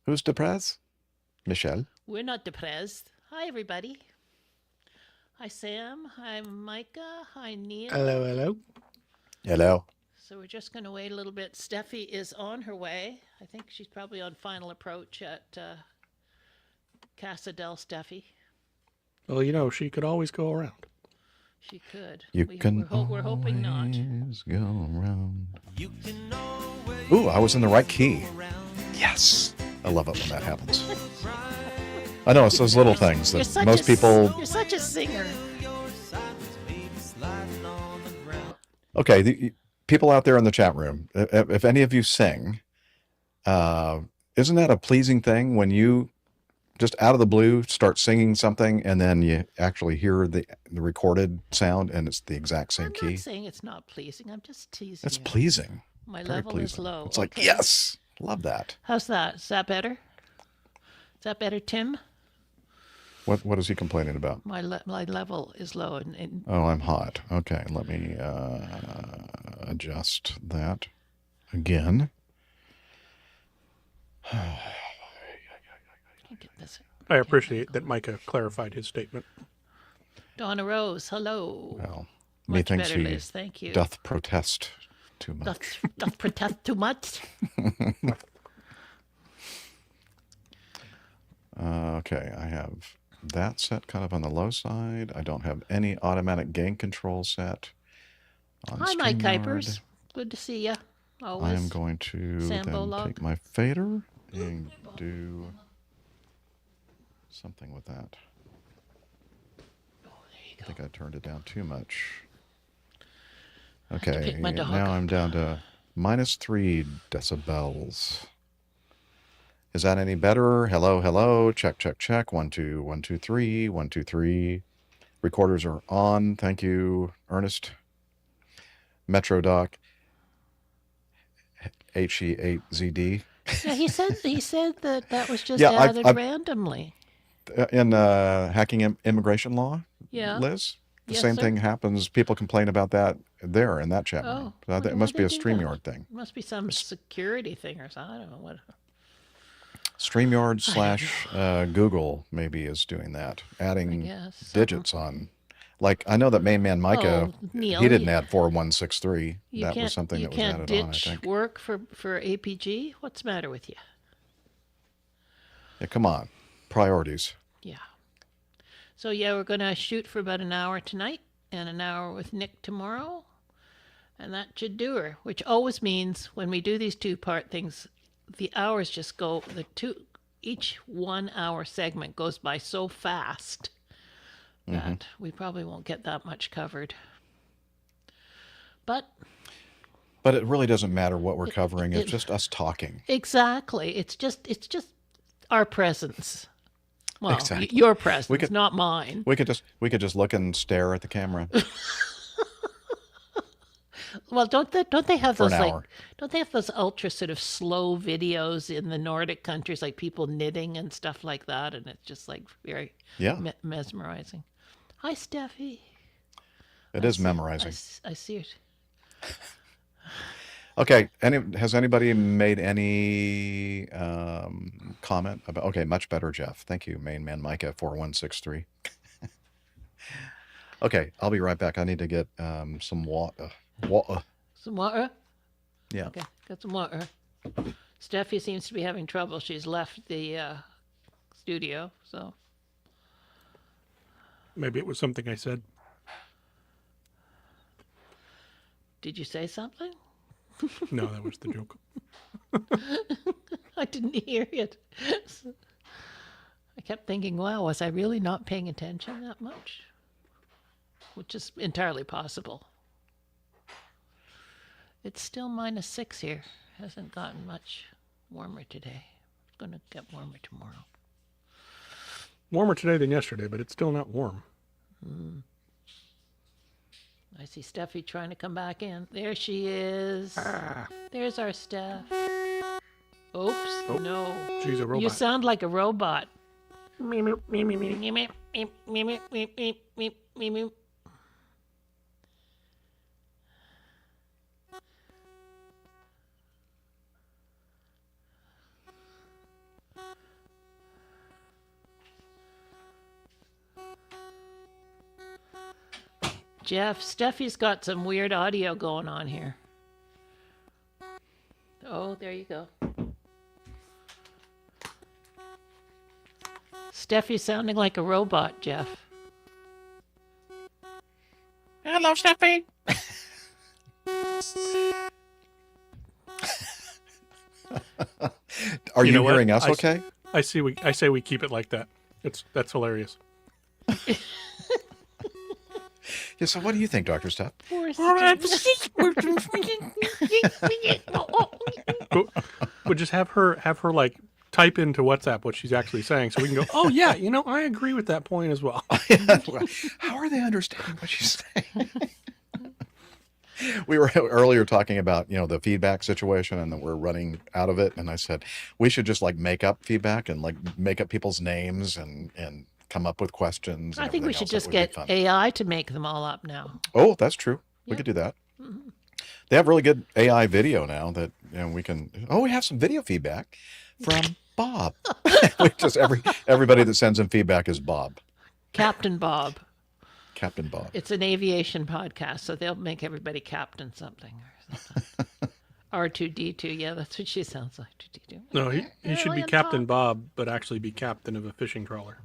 Who's depressed? Michelle. We're not depressed. Hi, everybody. Hi, Sam. Hi, Micah. Hi, Neil. Hello, hello. Hello. So we're just going to wait a little bit. Steffi is on her way. I think she's probably on final approach at Casa del Steffi. Well, you know, she could always go around. She could. You can We're hoping not. always go around. Ooh, I was in the right key. Yes. I love it when that happens. I know, it's those little things that most people... You're such a singer. Okay, people out there in the chat room, if any of you sing, isn't that a pleasing thing when you just out of the blue start singing something and then you actually hear the recorded sound and it's the exact same key? I'm not saying it's not pleasing. I'm just teasing It's you. pleasing. My Very level pleasing. is low. It's like, yes, love that. How's that? Is that better? Is that better, Tim? What is he complaining about? My level is low. Oh, I'm hot. Okay, let me adjust that again. Get this. I appreciate that Micah clarified his statement. Donna Rose, hello. Well, Much methinks better, he Liz. Thank you. doth protest too much. Doth protest too much? Okay, I have that set kind of on the low side. I don't have any automatic gain control set. Hi, Mike Kuipers. Good to see you. Always. I am going to then take my fader and do something with that. Oh, there you go. I think I turned it down too much. Okay, now I'm down to -3 decibels. Is that any better? Hello, hello. Check, check, check. 1, 2, 1, 2, 3. 1, 2, 3. Recorders are on. Thank you, Ernest. Metro Doc. HE8ZD. Yeah, he said that was just added randomly. In hacking immigration law, yeah. Liz, the same thing happens. People complain about that there in that chat room. So it must be a StreamYard thing. It must be some security thing or something. I don't know what. StreamYard / Google maybe is doing that, adding digits on. Like, I know that main man Micah, Neil, he didn't add 4163. That was something that was added on, I think. You can't ditch work for APG? What's the matter with you? Yeah, come on. Priorities. Yeah. So, yeah, we're going to shoot for about an hour tonight and an hour with Nick tomorrow. And that should do her, which always means when we do these two-part things, the hours just go, each 1 hour segment goes by so fast that we probably won't get that much covered. But it really doesn't matter what we're covering. It's just us talking. Exactly. It's just our presence. Well, exactly. Your presence, not mine. We could just look and stare at the camera. Well, don't they have those don't they have those ultra sort of slow videos in the Nordic countries, like people knitting and stuff like that, and it's just like very mesmerizing. Hi, Steffi. It is memorizing. I see it. Okay. Has anybody made any comment about? Okay, much better, Jeff. Thank you, main man Micah 4163. Okay, I'll be right back. I need to get some water. Some water? Yeah. Okay, got some water. Steffi seems to be having trouble. She's left the studio, so. Maybe it was something I said. Did you say something? No, that was the joke. I didn't hear it. I kept thinking, wow, was I really not paying attention that much? Which is entirely possible. It's still -6 here. Hasn't gotten much warmer today. It's going to get warmer tomorrow. Warmer today than yesterday, but it's still not warm. I see Steffi trying to come back in. There she is. There's our Steph. Oops. Oh, no. She's a robot. You sound like a robot. Jeff, Steffi's got some weird audio going on here. Oh, there you go. Steffi's sounding like a robot, Jeff. Hello, Steffi. Are you, know what? hearing us okay? I say we keep it like that. That's hilarious. Yeah, so what do you think, Dr. Steph? But just have her like type into WhatsApp what she's actually saying, so we can go. Oh yeah, I agree with that point as well. How are they understanding what she's saying? We were earlier talking about, the feedback situation and that we're running out of it. And I said, we should just like make up feedback and like make up people's names and come up with questions. I and think we everything should else. just That would be get fun. AI to make them all up now. Oh, that's true. We Yeah. could do that. They have really good AI video now that we can. Oh, we have some video feedback from Bob. Just everybody that sends in feedback is Bob, Captain Bob. Captain Bob. It's an aviation podcast, so they'll make everybody captain something or something. R2D2, yeah, that's what she sounds like. 2D2. No, he should be Alien Captain talk. Bob, but actually be captain of a fishing trawler.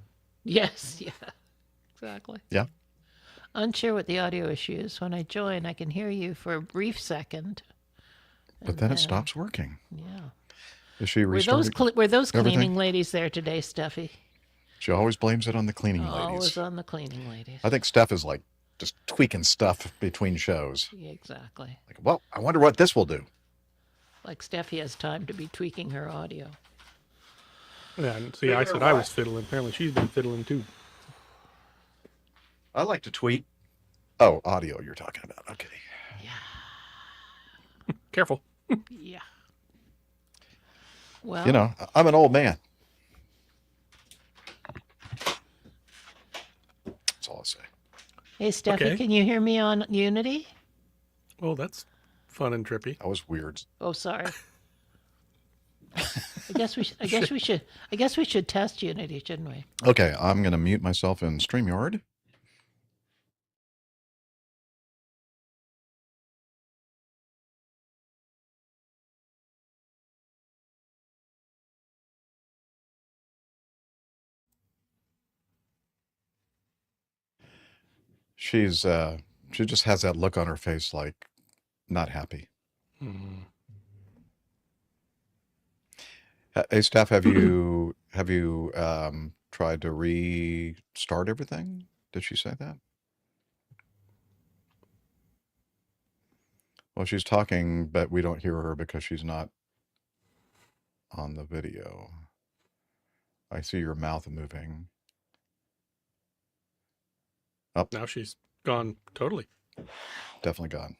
Yes, yeah, exactly. Yeah. Unsure what the audio issue is. When I join, I can hear you for a brief second. But then it stops working. Yeah. Is she Were restarting? those everything? cleaning ladies there today, Steffi? She always blames it on the cleaning Always ladies. on the cleaning ladies. I think Steph is like just tweaking stuff between shows. Yeah, exactly. Like, well, I wonder what this will do. Like Steffi has time to be tweaking her audio. Yeah, and see, I said I was fiddling. Apparently, she's been fiddling too. I like to tweet. Oh, audio you're talking about. Okay. Careful. Yeah. Well, I'm an old man. That's all I'll say. hey, Steffi, Okay. can you hear me on Unity? Oh, that's fun and trippy. That was weird. Oh, sorry. I guess we should test Unity, shouldn't we? Okay, I'm going to mute myself in StreamYard. She just has that look on her face like not happy. Hmm. Hey, Steph, have you tried to restart everything? Did she say that? Well, she's talking, but we don't hear her because she's not on the video. I see your mouth moving. Now she's gone totally. Definitely gone.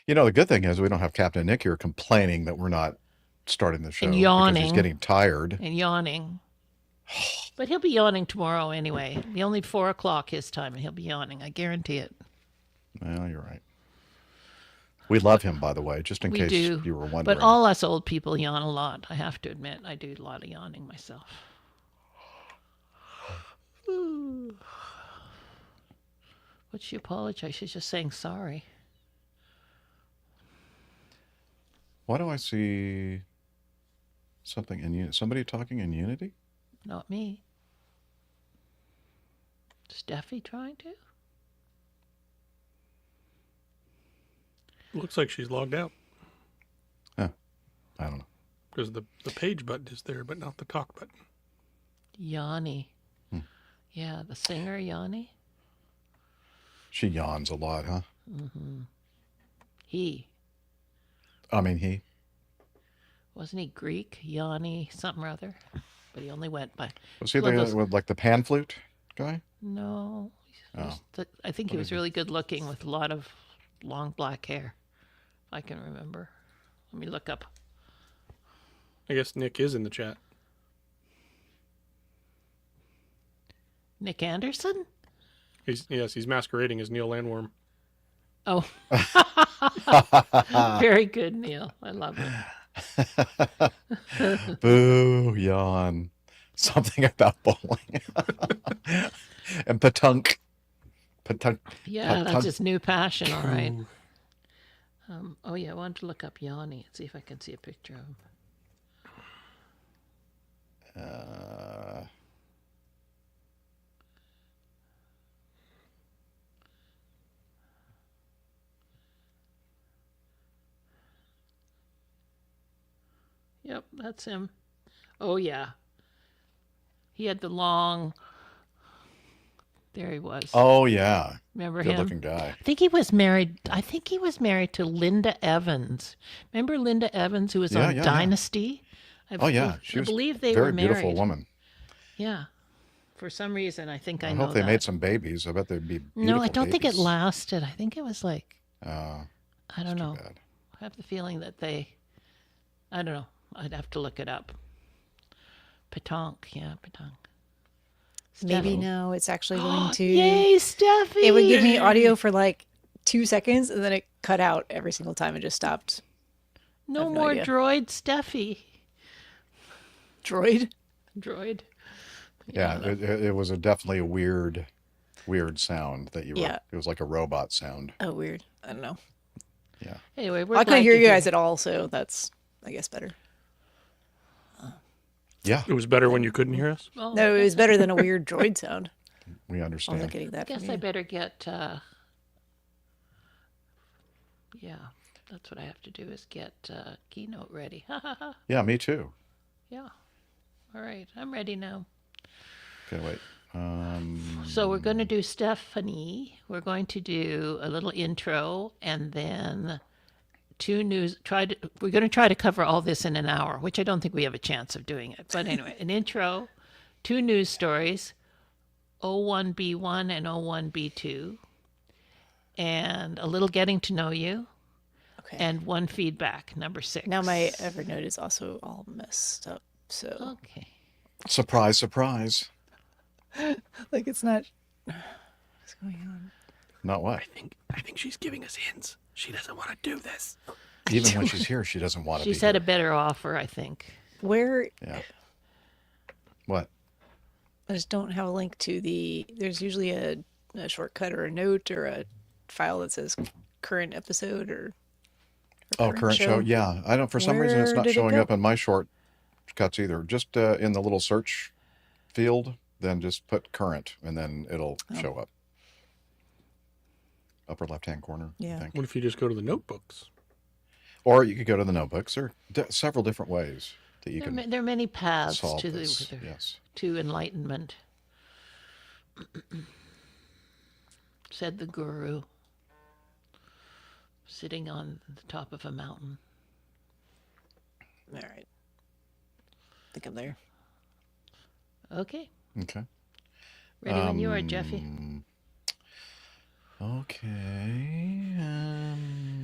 The good thing is we don't have Captain Nick here complaining that we're not starting the show. And because yawning. he's getting tired. And yawning. But he'll be yawning tomorrow anyway. It'll be only 4 o'clock his time, and he'll be yawning. I guarantee it. Well, you're right. We love him, by the way, just in We case do. you were wondering. But all us old people yawn a lot. I have to admit, I do a lot of yawning myself. What'd she apologize? She's just saying sorry. Why do I see something in somebody talking in Unity? Not me. Steffi trying to? Looks like she's logged out I don't know. because the page button is there, but not the talk button. Yanni. Yeah, the singer Yanni. She yawns a lot, huh? He. I mean, he. Wasn't he Greek? Yanni something or other. But he only went by... Was he One of the those- with like the pan flute guy? No. Oh. I think he was really good looking with a lot of long black hair. If I can remember. Let me look up. I guess Nick is in the chat. Nick Anderson? He's masquerading as Neil Landworm. Oh. Very good, Neil. I love it. Boo, yawn. Something about bowling. And patunk. Patunk. Yeah, that's Patunk. his new passion. All right. Oh yeah, I wanted to look up Yanni and see if I can see a picture of him. Yep, that's him. Oh yeah, he had the long. There he was. Oh, yeah. Remember Good him? looking guy. I think he was married. I think he was married to Linda Evans. Remember Linda Evans, who was Yeah, on yeah. Dynasty? Oh, yeah. She I was believe they very were married. beautiful woman. Yeah. For some reason, I think I I know hope they that. made some babies. I bet they'd be beautiful No, I don't think it babies. lasted. I think it was like Oh, I don't know. bad. I have the feeling that they. I don't know. I'd have to look it up. Petanque, yeah, petanque. Maybe Steffi. now it's actually going to. Yay, Steffi! It would give me audio for like 2 seconds, and then it cut out every single time. It just stopped. No have no more idea. droid, Steffi. Droid. Droid. Yeah, it was definitely a weird sound that you were. Yeah. It was like a robot sound. Oh, weird. I don't know. Yeah. Anyway, we're I glad couldn't hear you're you here. guys at all, so that's, I guess, better. Yeah, It was better when you couldn't hear us. Well, No, it was better than a weird droid sound. we I understand. wasn't getting I that guess from I you. better get. Yeah, that's what I have to do is get keynote ready. Yeah, me too. Yeah. All right, I'm ready now. Okay, wait. So we're going to do Stephanie. We're going to do a little intro and then two news. We're going to try to cover all this in an hour, which I don't think we have a chance of doing it. But anyway, an intro, two news stories, O1B1 and O1B2, and a little getting to know you, Okay. and one feedback, number 6. Now my Evernote is also all messed up. So, Okay. Surprise, surprise. like, it's not. What's going on? Not what? I think she's giving us hints. She doesn't want to do this. Even when she's here, she doesn't want to be She's had a here. better offer, I think. Where. Yeah. What? I just don't have a link to the. There's usually a shortcut or a note or a file that says current episode or. Oh, current show. Yeah, I don't. For some reason, it's Where not did it showing go? up in my shortcuts either. Just in the little search field, then just put current, and then it'll show up. Upper left-hand corner. Yeah. I think. What if you just go to the notebooks? Or you could go to the notebooks. There are several different ways that you can There are many paths solve to this. Yes. to enlightenment, said the guru, sitting on the top of a mountain. All right. I think I'm there. Okay, Okay. ready when you are, Jeffy. Okay.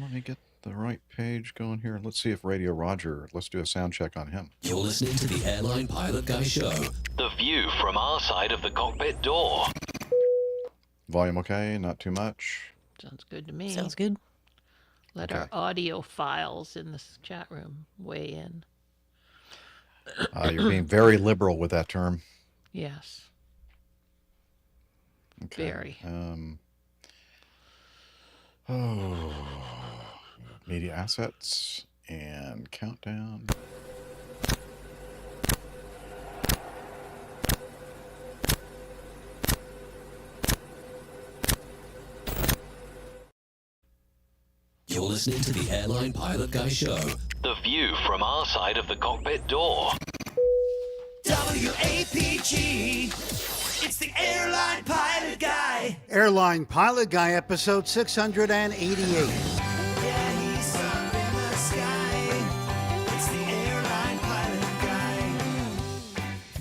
Let me get the right page going here. Let's see if Radio Roger. Let's do a sound check on him. You're listening to the Airline Pilot Guy Show. The view from our side of the cockpit door. Volume okay? Not too much. Sounds good to me. Sounds good. Let Okay. our audio files in this chat room weigh in. You're being very liberal with that term. Yes, Okay. very. Media assets and countdown. You're listening to the Airline Pilot Guy Show. The view from our side of the cockpit door. WAPG. It's the Airline Pilot Guy. Airline Pilot Guy, episode 688. Yeah, he's up in the sky. It's the Airline Pilot Guy.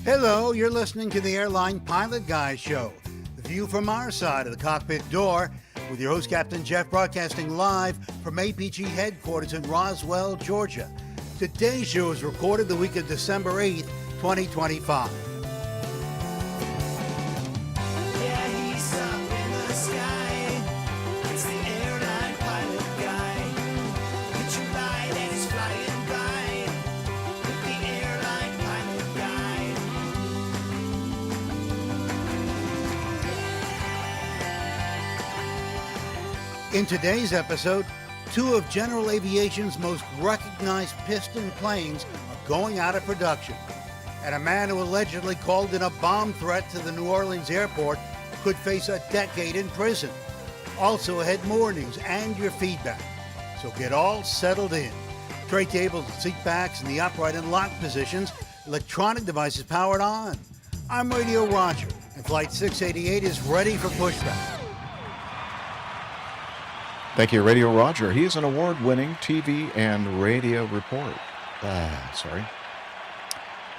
Hello, you're listening to the Airline Pilot Guy Show. The view from our side of the cockpit door with your host, Captain Jeff, broadcasting live from APG headquarters in Roswell, Georgia. Today's show is recorded the week of December 8th, 2025. Yeah, he's up in the sky. It's the Airline Pilot Guy. Picture light and he's flying by. In today's episode, two of General Aviation's most recognized piston planes are going out of production. And a man who allegedly called in a bomb threat to the New Orleans airport could face a decade in prison. Also ahead, more news and your feedback. So get all settled in. Tray tables and seat backs in the upright and locked positions. Electronic devices powered on. I'm Radio Roger, and Flight 688 is ready for pushback. Thank you, Radio Roger. He is an award-winning TV and radio report. Sorry.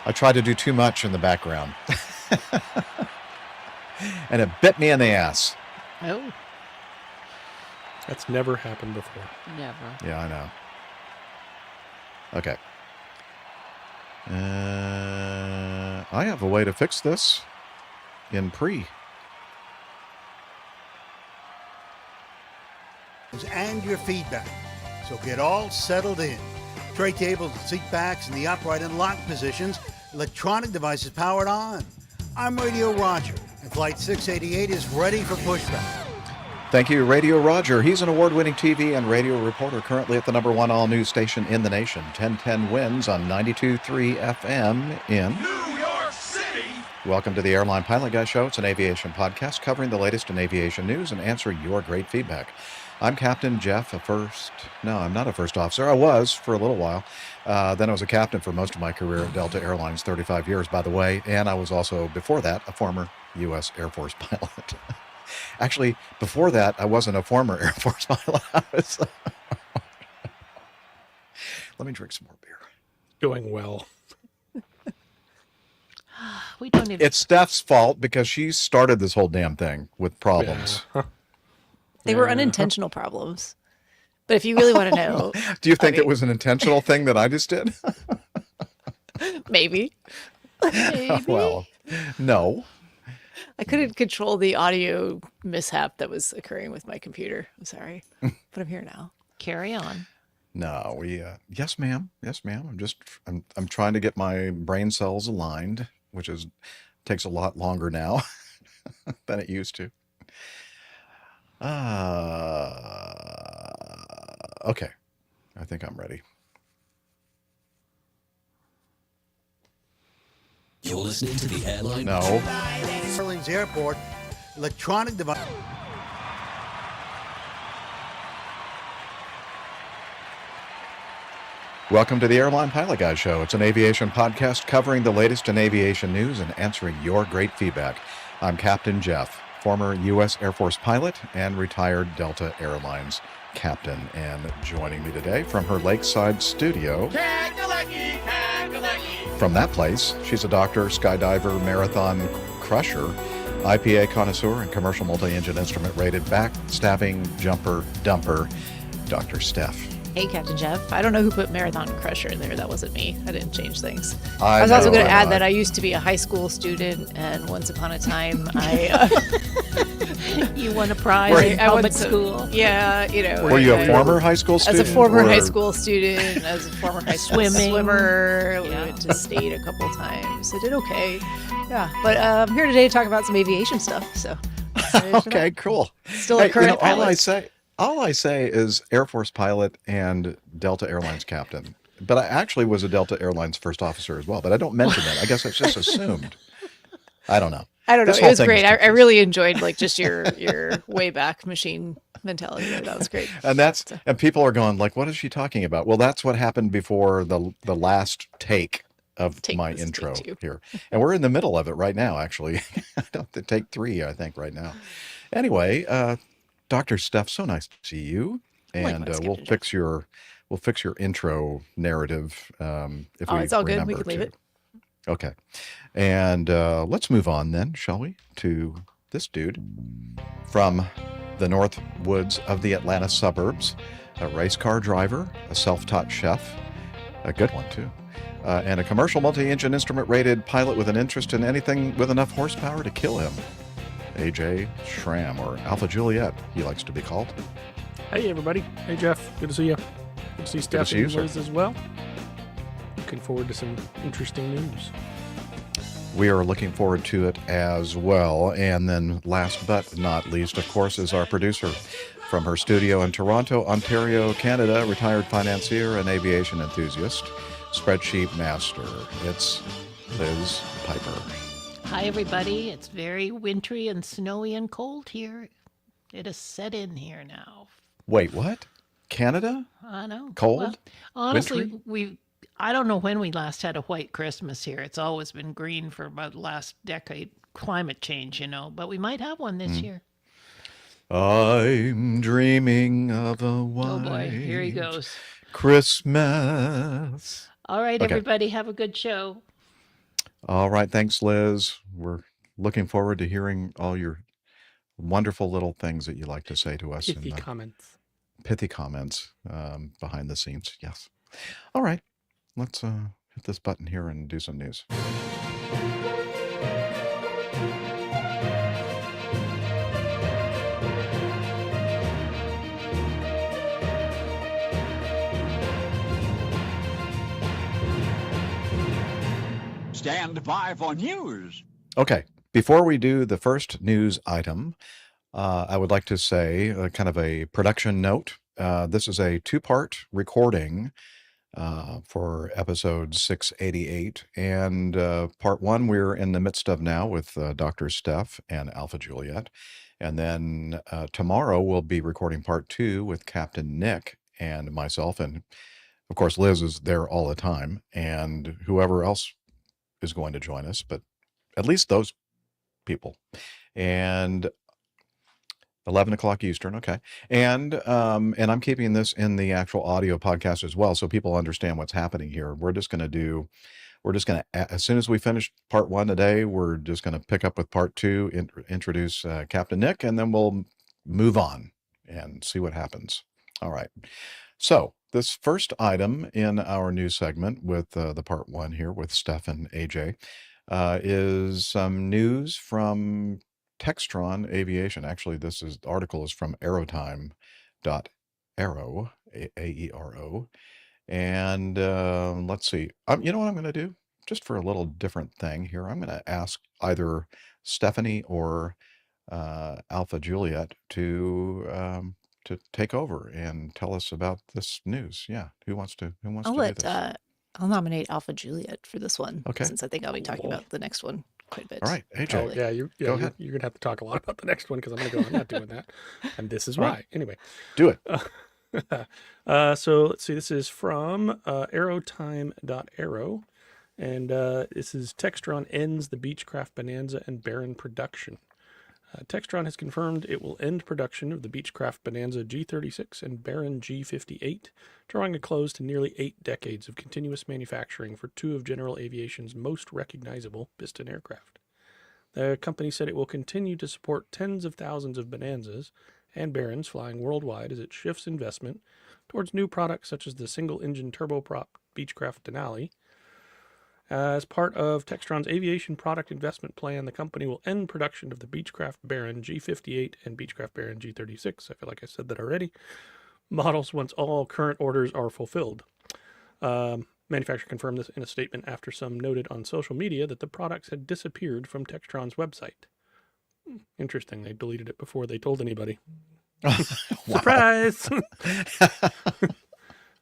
I tried to do too much in the background. And it bit me in the ass. Oh, That's never happened before. never. Yeah, I know. Okay. I have a way to fix this in pre. And your feedback. So get all settled in. Tray tables and seat backs in the upright and locked positions. Electronic devices powered on. I'm Radio Roger, and Flight 688 is ready for pushback. Thank you, Radio Roger. He's an award-winning TV and radio reporter, currently at the #1 all-news station in the nation. 1010 wins on 92.3 FM in New York City! Welcome to the Airline Pilot Guy Show. It's an aviation podcast covering the latest in aviation news and answering your great feedback. I'm Captain Jeff, I'm not a first officer. I was for a little while. Then I was a captain for most of my career at Delta Airlines, 35 years, by the way. And I was also, before that, a former U.S. Air Force pilot. Actually, before that, I wasn't a former Air Force pilot. Let me drink some more beer. Going well. We don't even. It's Steph's fault because she started this whole damn thing with problems. Yeah. They were unintentional problems. But if you really want to know, Do you think it was an intentional thing that I just did? maybe. Maybe. Well, no. I couldn't control the audio mishap that was occurring with my computer. I'm sorry. But I'm here now. Carry on. No, yes, ma'am. Yes, ma'am. I'm trying to get my brain cells aligned, which takes a lot longer now than it used to. Okay. I think I'm ready. You're listening to the Airline No. New Orleans Airport, electronic device. Welcome to the Airline Pilot Guy Show. It's an aviation podcast covering the latest in aviation news and answering your great feedback. I'm Captain Jeff, former U.S. Air Force pilot and retired Delta Airlines captain. And joining me today from her lakeside studio, from that place, she's a doctor, skydiver, marathon crusher, IPA connoisseur, and commercial multi-engine instrument rated backstabbing jumper dumper, Dr. Steph. Hey, Captain Jeff. I don't know who put Marathon Crusher in there. That wasn't me. I didn't change things. I was also know, going to I add know. that I used to be a high school student, and once upon a time, I You won a prize Were in you- public went to- school. yeah, you know. Were you I- a former high school As student? a former high or- school student, as a former high school Swimming. swimmer, we Yeah. went to state a couple times. I did okay. Yeah, but I'm here today to talk about some aviation stuff. So, excited for Okay, that. cool. Still a current pilot. All I say is Air Force pilot and Delta Airlines captain. But I actually was a Delta Airlines first officer as well. But I don't mention that. I guess it's just assumed. I don't know. I don't know. This It whole was thing great. is I confusing. really enjoyed like just your way back machine mentality there. That was great. And people are going like, what is she talking about? Well, that's what happened before the last take of Take my this, take intro two. here. And we're in the middle of it right now, actually. Take 3, I think, right now. Anyway, Dr. Steph, so nice to see you. And Likewise, we'll Captain fix your intro narrative if Oh, we it's all good. We remember can leave to. it. Okay. And let's move on then, shall we, to this dude from the north woods of the Atlanta suburbs, a race car driver, a self-taught chef, a good one too, and a commercial multi-engine instrument rated pilot with an interest in anything with enough horsepower to kill him. AJ Schramm, or Alpha Juliet, he likes to be called. Hey, everybody. Hey, Jeff. Good to see you. Good to see Steph see you, and sir. Liz as well. Looking forward to some interesting news. We are looking forward to it as well. And then last but not least, of course, is our producer, From her studio in Toronto, Ontario, Canada, retired financier and aviation enthusiast, spreadsheet master, it's Liz Piper. Hi, everybody. It's very wintry and snowy and cold here. It has set in here now. Wait, what? Canada? I know. Cold? Well, honestly, Wintry? I don't know when we last had a white Christmas here. It's always been green for about the last decade. Climate change, but we might have one this year. I'm dreaming of a white Oh boy, here he goes. Christmas. All right, Okay. everybody, have a good show. All right, thanks, Liz. We're looking forward to hearing all your wonderful little things that you like to say to us. Pithy in comments. pithy comments behind the scenes. Yes. All right, let's hit this button here and do some news. Stand by for news. Okay, before we do the first news item, I would like to say kind of a production note. This is a two-part recording for episode 688. And part one, we're in the midst of now with Dr. Steph and Alpha Juliet. And then tomorrow we'll be recording part two with Captain Nick and myself. And of course, Liz is there all the time, and whoever else is going to join us, but at least those people. And 11 o'clock Eastern, okay. And I'm keeping this in the actual audio podcast as well, so people understand what's happening here. We're just going to, as soon as we finish part one today, we're just going to pick up with part two, introduce Captain Nick, and then we'll move on and see what happens. All right. So this first item in our news segment with the part one here with Steph and AJ is some news from Textron Aviation. Actually, the article is from aerotime.aero, A-E-R-O. And let's see. You know what I'm going to do? Just for a little different thing here, I'm going to ask either Stephanie or Alpha Juliet to take over and tell us about this news. Yeah, who wants to do this? I'll nominate Alpha Juliet for this one. Okay. Since I think I'll be talking about the next one quite a bit. All right, AJ. Oh, yeah, Go ahead. You're going to have to talk a lot about the next one because I'm going to go, I'm not doing that. And this is All why. right. Anyway. Do it. So let's see. This is from aerotime.aero. And this is Textron ends the Beechcraft Bonanza and Baron production. Textron has confirmed it will end production of the Beechcraft Bonanza G36 and Baron G58, drawing a close to nearly 8 decades of continuous manufacturing for two of General Aviation's most recognizable piston aircraft. The company said it will continue to support tens of thousands of Bonanzas and Barons flying worldwide as it shifts investment towards new products such as the single-engine turboprop Beechcraft Denali. As part of Textron's aviation product investment plan, the company will end production of the Beechcraft Baron G58 and Beechcraft Baron G36. I feel like I said that already. Models once all current orders are fulfilled. Manufacturer confirmed this in a statement after some noted on social media that the products had disappeared from Textron's website. Interesting. They deleted it before they told anybody. Surprise!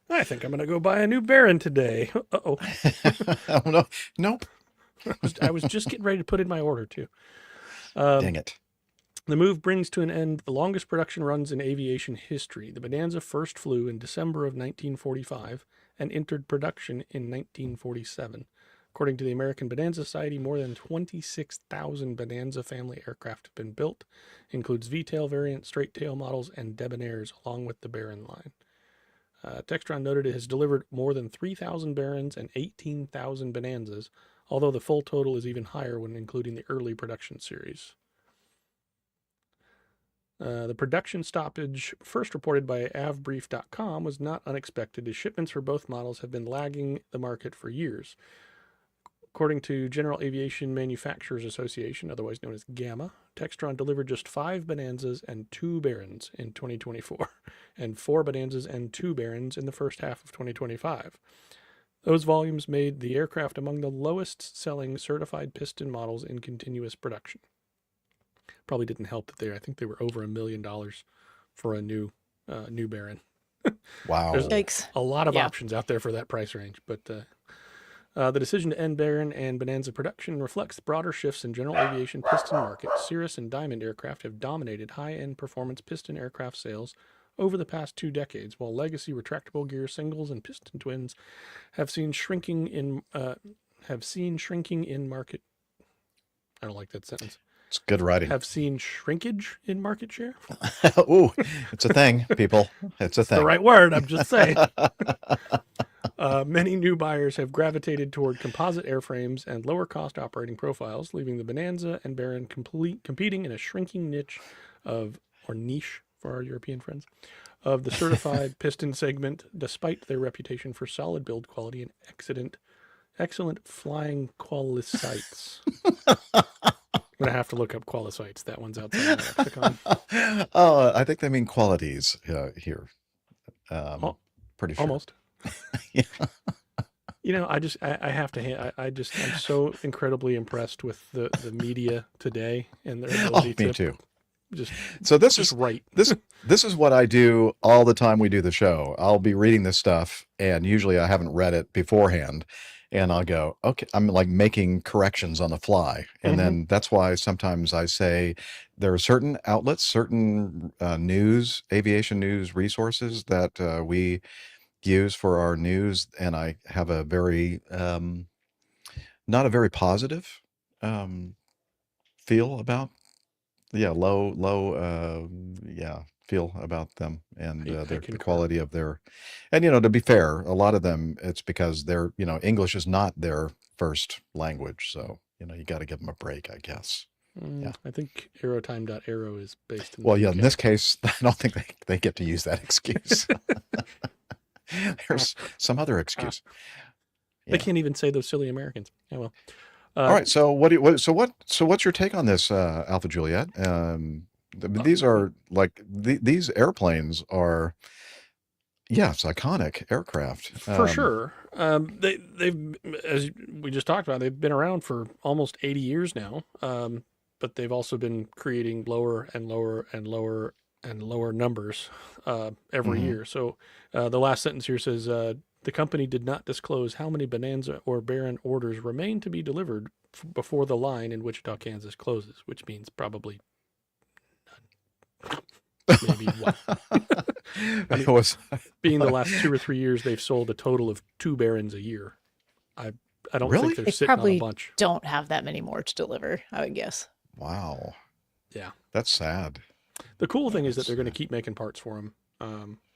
I think I'm going to go buy a new Baron today. Uh-oh. Oh, no. Nope. I was just getting ready to put in my order, too. Dang it. The move brings to an end the longest production runs in aviation history. The Bonanza first flew in December of 1945 and entered production in 1947. According to the American Bonanza Society, more than 26,000 Bonanza family aircraft have been built. Includes V-tail variant, straight-tail models, and Debonairs, along with the Baron line. Textron noted it has delivered more than 3,000 Barons and 18,000 Bonanzas, although the full total is even higher when including the early production series. The production stoppage, first reported by avbrief.com, was not unexpected, as shipments for both models have been lagging the market for years. According to General Aviation Manufacturers Association, otherwise known as GAMA, Textron delivered just 5 Bonanzas and 2 Barons in 2024, and 4 Bonanzas and 2 Barons in the first half of 2025. Those volumes made the aircraft among the lowest-selling certified piston models in continuous production. Probably didn't help that I think they were over $1 million for a new Baron. Wow. There's Yikes. a lot of Yeah. options out there for that price range, but the decision to end Baron and Bonanza production reflects broader shifts in general aviation piston market. Cirrus and Diamond aircraft have dominated high-end performance piston aircraft sales over the past 2 decades, while legacy retractable gear singles and piston twins have seen shrinking in market. I don't like that sentence. It's good writing. Have seen shrinkage in market share. Ooh, it's a thing, people. It's a thing. The right word. I'm just saying. Many new buyers have gravitated toward composite airframes and lower cost operating profiles, leaving the Bonanza and Baron competing in a shrinking niche niche for our European friends, of the certified piston segment, despite their reputation for solid build quality and excellent flying qualisites. I'm going to have to look up qualisites. That one's outside my lexicon. Oh, I think they mean qualities here. Pretty sure. Almost. Yeah. You know, I have to, I'm so incredibly impressed with the media today and their ability me to too. just, So this just is write. this is what I do all the time we do the show. I'll be reading this stuff, and usually I haven't read it beforehand, and I'll go, okay, I'm like making corrections on the fly, and then that's why sometimes I say there are certain outlets, certain aviation news resources that we use for our news, and I have a very not a very positive feel about low feel about them and the quality of their, and to be fair, a lot of them, it's because they're English is not their first language, so you got to give them a break, I guess. Yeah. I think aerotime.aero is based in Well, the yeah, UK. in this case, I don't think they get to use that excuse. There's some other excuse. They can't even say those silly Americans. Yeah, well. All right. So what's your take on this, Alpha Juliet? These are like these airplanes are, it's iconic aircraft For sure. They've, as we just talked about, they've been around for almost 80 years now. But they've also been creating lower and lower and lower and lower numbers every year. So the last sentence here says, the company did not disclose how many Bonanza or Baron orders remain to be delivered before the line in Wichita, Kansas closes, which means probably none. Maybe one. I mean, being the last 2 or 3 years, they've sold a total of 2 Barons a year. I don't Really? think they're They sitting on a probably bunch. don't have that many more to deliver, I would guess. Wow. Yeah. That's sad. The cool thing is that they're going to keep making parts for them,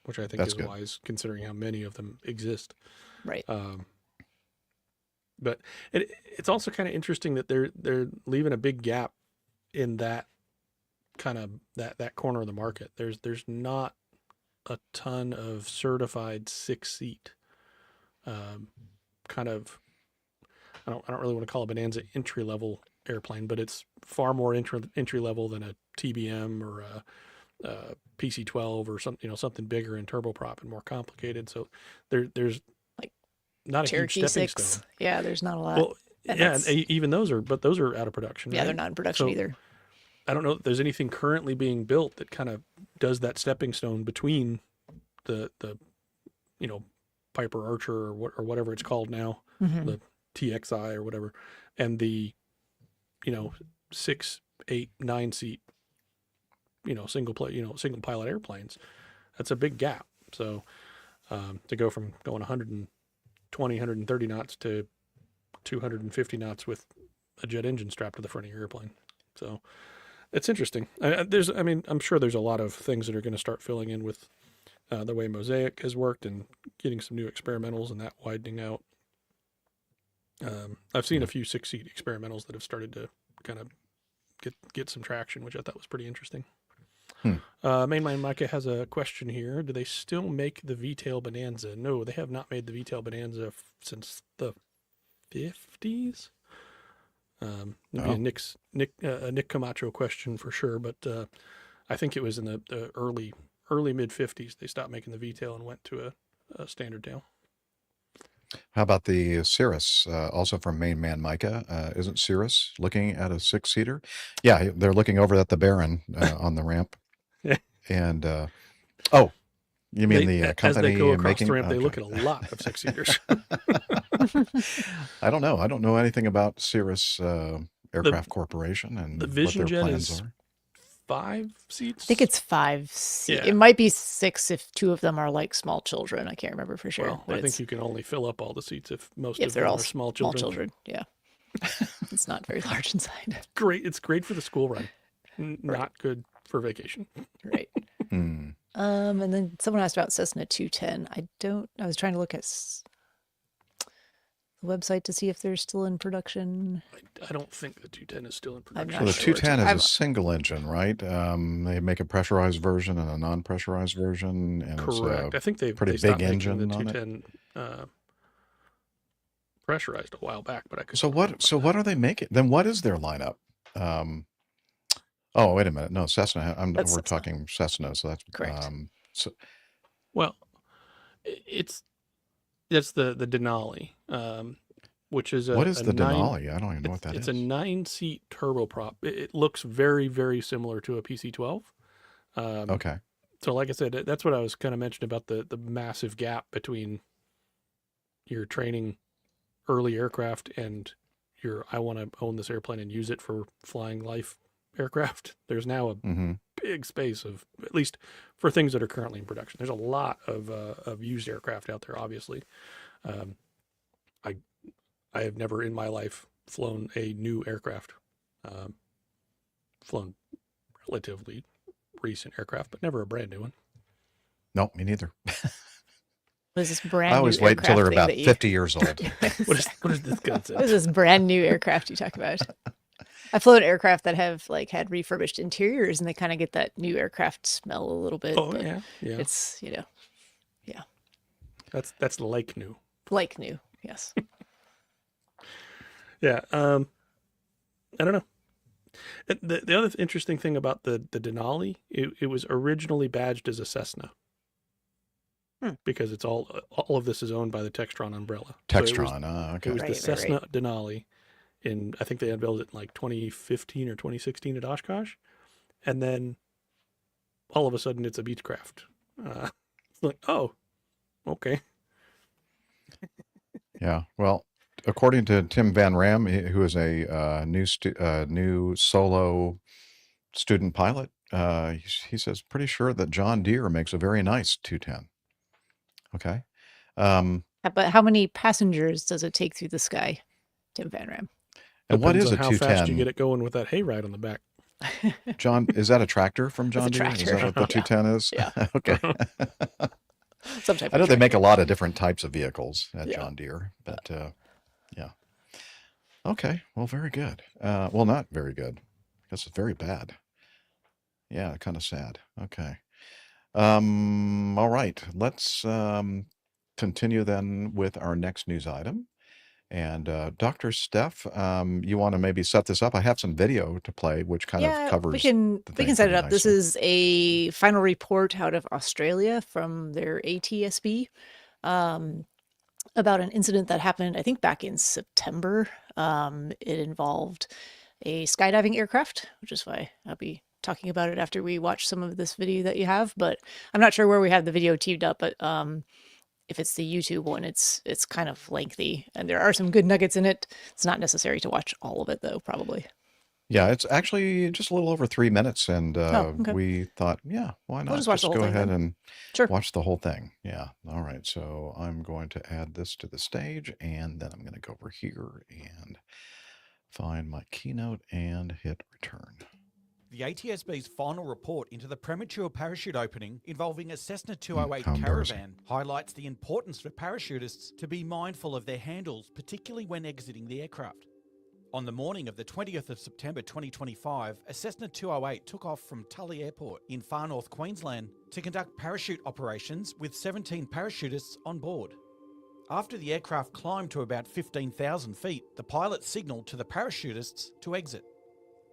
which I think That's is good. wise considering how many of them exist. Right. But it's also kind of interesting that they're leaving a big gap in that kind of that corner of the market. There's not a ton of certified 6-seat kind of, I don't really want to call a Bonanza entry level airplane, but it's far more entry level than a TBM or a PC-12 or something bigger in turboprop and more complicated. So there's Like not a Cherokee huge stepping 6. stone. Yeah, there's not a lot. Well, And yeah, and it's- even those are out of production. yeah, right? they're not in production So, either. I don't know if there's anything currently being built that kind of does that stepping stone between the Piper Archer or whatever it's called now, the TXI or whatever, and the 6, 8, 9 seat single pilot airplanes. That's a big gap. So to go from going 120, 130 knots to 250 knots with a jet engine strapped to the front of your airplane. So it's interesting. I'm sure there's a lot of things that are going to start filling in with the way Mosaic has worked and getting some new experimentals and that widening out. I've seen a few 6-seat experimentals that have started to kind of get some traction, which I thought was pretty interesting. Mainline Micah has a question here. Do they still make the V-tail Bonanza? No, they have not made the V-tail Bonanza since the 50s. Maybe a Nick Camacho question for sure, but I think it was in the early mid 50s they stopped making the V-tail and went to a standard tail. How about the Cirrus, also from Main Man Micah? Isn't Cirrus looking at a 6-seater? Yeah, they're looking over at the Baron on the ramp. Yeah. And oh, you mean the as company they go across making? the ramp, they Okay. look at a lot of sex eaters. I don't know. I don't know anything about Cirrus Aircraft Corporation and The what Vision their Jet plans is are. 5 seats. I think it's 5 Yeah. It might be 6 if 2 of them are like small children. I can't remember for sure. Well, but I think it's, you can only fill up all the seats if most if of they're them all are small small children. Yeah. It's not very large inside. Great. It's great for the school run. Right. Not good for vacation. Right. Hmm. And then someone asked about Cessna 210. I was trying to look at the website to see if they're still in production. I don't think the 210 is still in I'm production. So not the sure. 210 is I'm- a single engine, right? They make a pressurized version and a non-pressurized version, and Correct. it's I think they pretty stopped big making engine the on it. 210 pressurized a while back, but I could. So what are they making? Then what is their lineup? Oh, wait a minute. No, Cessna. We're Cessna. talking Cessna, so that's Correct. So Well, that's the Denali, which is what is the nine, Denali? I don't even know what that it's is. a 9-seat turboprop. It looks very, very similar to a PC-12. Okay. So like I said, that's what I was kind of mentioning about the massive gap between your training early aircraft and your I want to own this airplane and use it for flying life aircraft. There's now a Mm-hmm. big space of, at least for things that are currently in production. There's a lot of used aircraft out there, obviously. I have never in my life flown a new aircraft. Flown relatively recent aircraft, but never a brand new one. No, me neither. What is this brand I new always wait until aircraft they're thing about that you- 50 years old. What is this What concept? is this brand new aircraft you talk about? I've flown aircraft that have had refurbished interiors, and they kind of get that new aircraft smell a little bit. Oh but yeah. It's That's like new. like new. Yes. Yeah. I don't know. The other interesting thing about the Denali, it was originally badged as a Cessna. Because it's all of this is owned by the Textron umbrella. So Textron. Okay. it was Right, the right, Cessna Denali, in I think they unveiled it in like 2015 or 2016 at Oshkosh, and then all of a sudden it's a Beechcraft. It's like, oh, okay. Yeah. Well, according to Tim Van Ram, who is a new solo student pilot, he says pretty sure that John Deere makes a very nice 210. Okay. But how many passengers does it take through the sky, Tim Van Ram? And what Depends is a on how fast you 210? get it going with that hayride on the back. John, is that a tractor from John a Deere? Is tractor. that what the Yeah. 210 is? Yeah. Okay. Some type I know of they make a tractor. lot of different types of vehicles at Yeah. John Deere, but yeah. Okay. Well, very good. Well, not very good. I guess it's very bad. Yeah, kind of sad. Okay. All right. Let's continue then with our next news item. And Dr. Steph, you want to maybe set this up? I have some video to play, which kind of covers. we can the we thing can set it pretty up. This nicely. is a final report out of Australia from their ATSB about an incident that happened, I think, back in September. It involved a skydiving aircraft, which is why I'll be talking about it after we watch some of this video that you have. But I'm not sure where we have the video teed up, but if it's the YouTube one, it's kind of lengthy, and there are some good nuggets in it. It's not necessary to watch all of it, though, probably. Yeah, it's actually just a little over 3 minutes, and okay. we thought, yeah, why not just watch the whole go thing ahead then. and Sure. watch the whole thing. Yeah. All right. So I'm going to add this to the stage, and then I'm going to go over here and find my keynote and hit return. The ATSB's final report into the premature parachute opening involving a Cessna 208 how embarrassing. Caravan highlights the importance for parachutists to be mindful of their handles, particularly when exiting the aircraft. On the morning of the 20th of September 2025, a Cessna 208 took off from Tully Airport in far north Queensland to conduct parachute operations with 17 parachutists on board. After the aircraft climbed to about 15,000 feet, the pilot signalled to the parachutists to exit.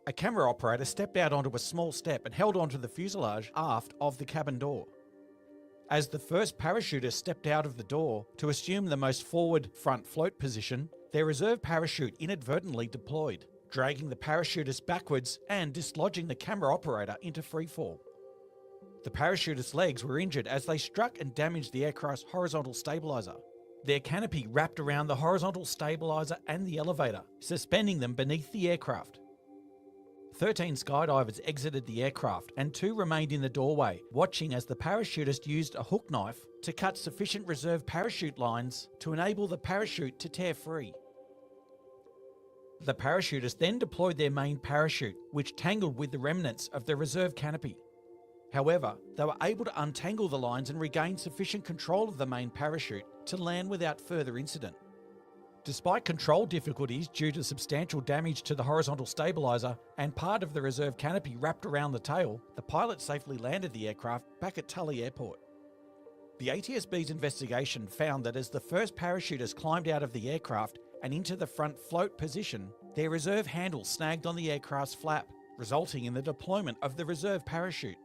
A camera operator stepped out onto a small step and held onto the fuselage aft of the cabin door. As the first parachutist stepped out of the door to assume the most forward front float position, their reserve parachute inadvertently deployed, dragging the parachutist backwards and dislodging the camera operator into freefall. The parachutist's legs were injured as they struck and damaged the aircraft's horizontal stabilizer. Their canopy wrapped around the horizontal stabilizer and the elevator, suspending them beneath the aircraft. 13 skydivers exited the aircraft and 2 remained in the doorway, watching as the parachutist used a hook knife to cut sufficient reserve parachute lines to enable the parachute to tear free. The parachutists then deployed their main parachute, which tangled with the remnants of the reserve canopy. However, they were able to untangle the lines and regain sufficient control of the main parachute to land without further incident. Despite control difficulties due to substantial damage to the horizontal stabilizer and part of the reserve canopy wrapped around the tail, the pilot safely landed the aircraft back at Tully Airport. The ATSB's investigation found that as the first parachutists climbed out of the aircraft and into the front float position, their reserve handle snagged on the aircraft's flap, resulting in the deployment of the reserve parachute.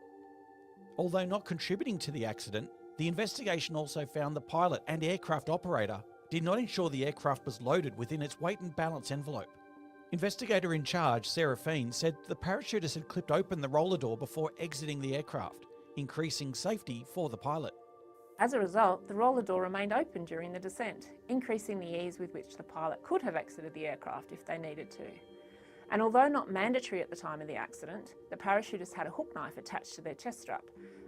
Although not contributing to the accident, the investigation also found the pilot and aircraft operator did not ensure the aircraft was loaded within its weight and balance envelope. Investigator in charge, Seraphine, said the parachutists had clipped open the roller door before exiting the aircraft, increasing safety for the pilot. As a result, the roller door remained open during the descent, increasing the ease with which the pilot could have exited the aircraft if they needed to. And although not mandatory at the time of the accident, the parachutists had a hook knife attached to their chest strap,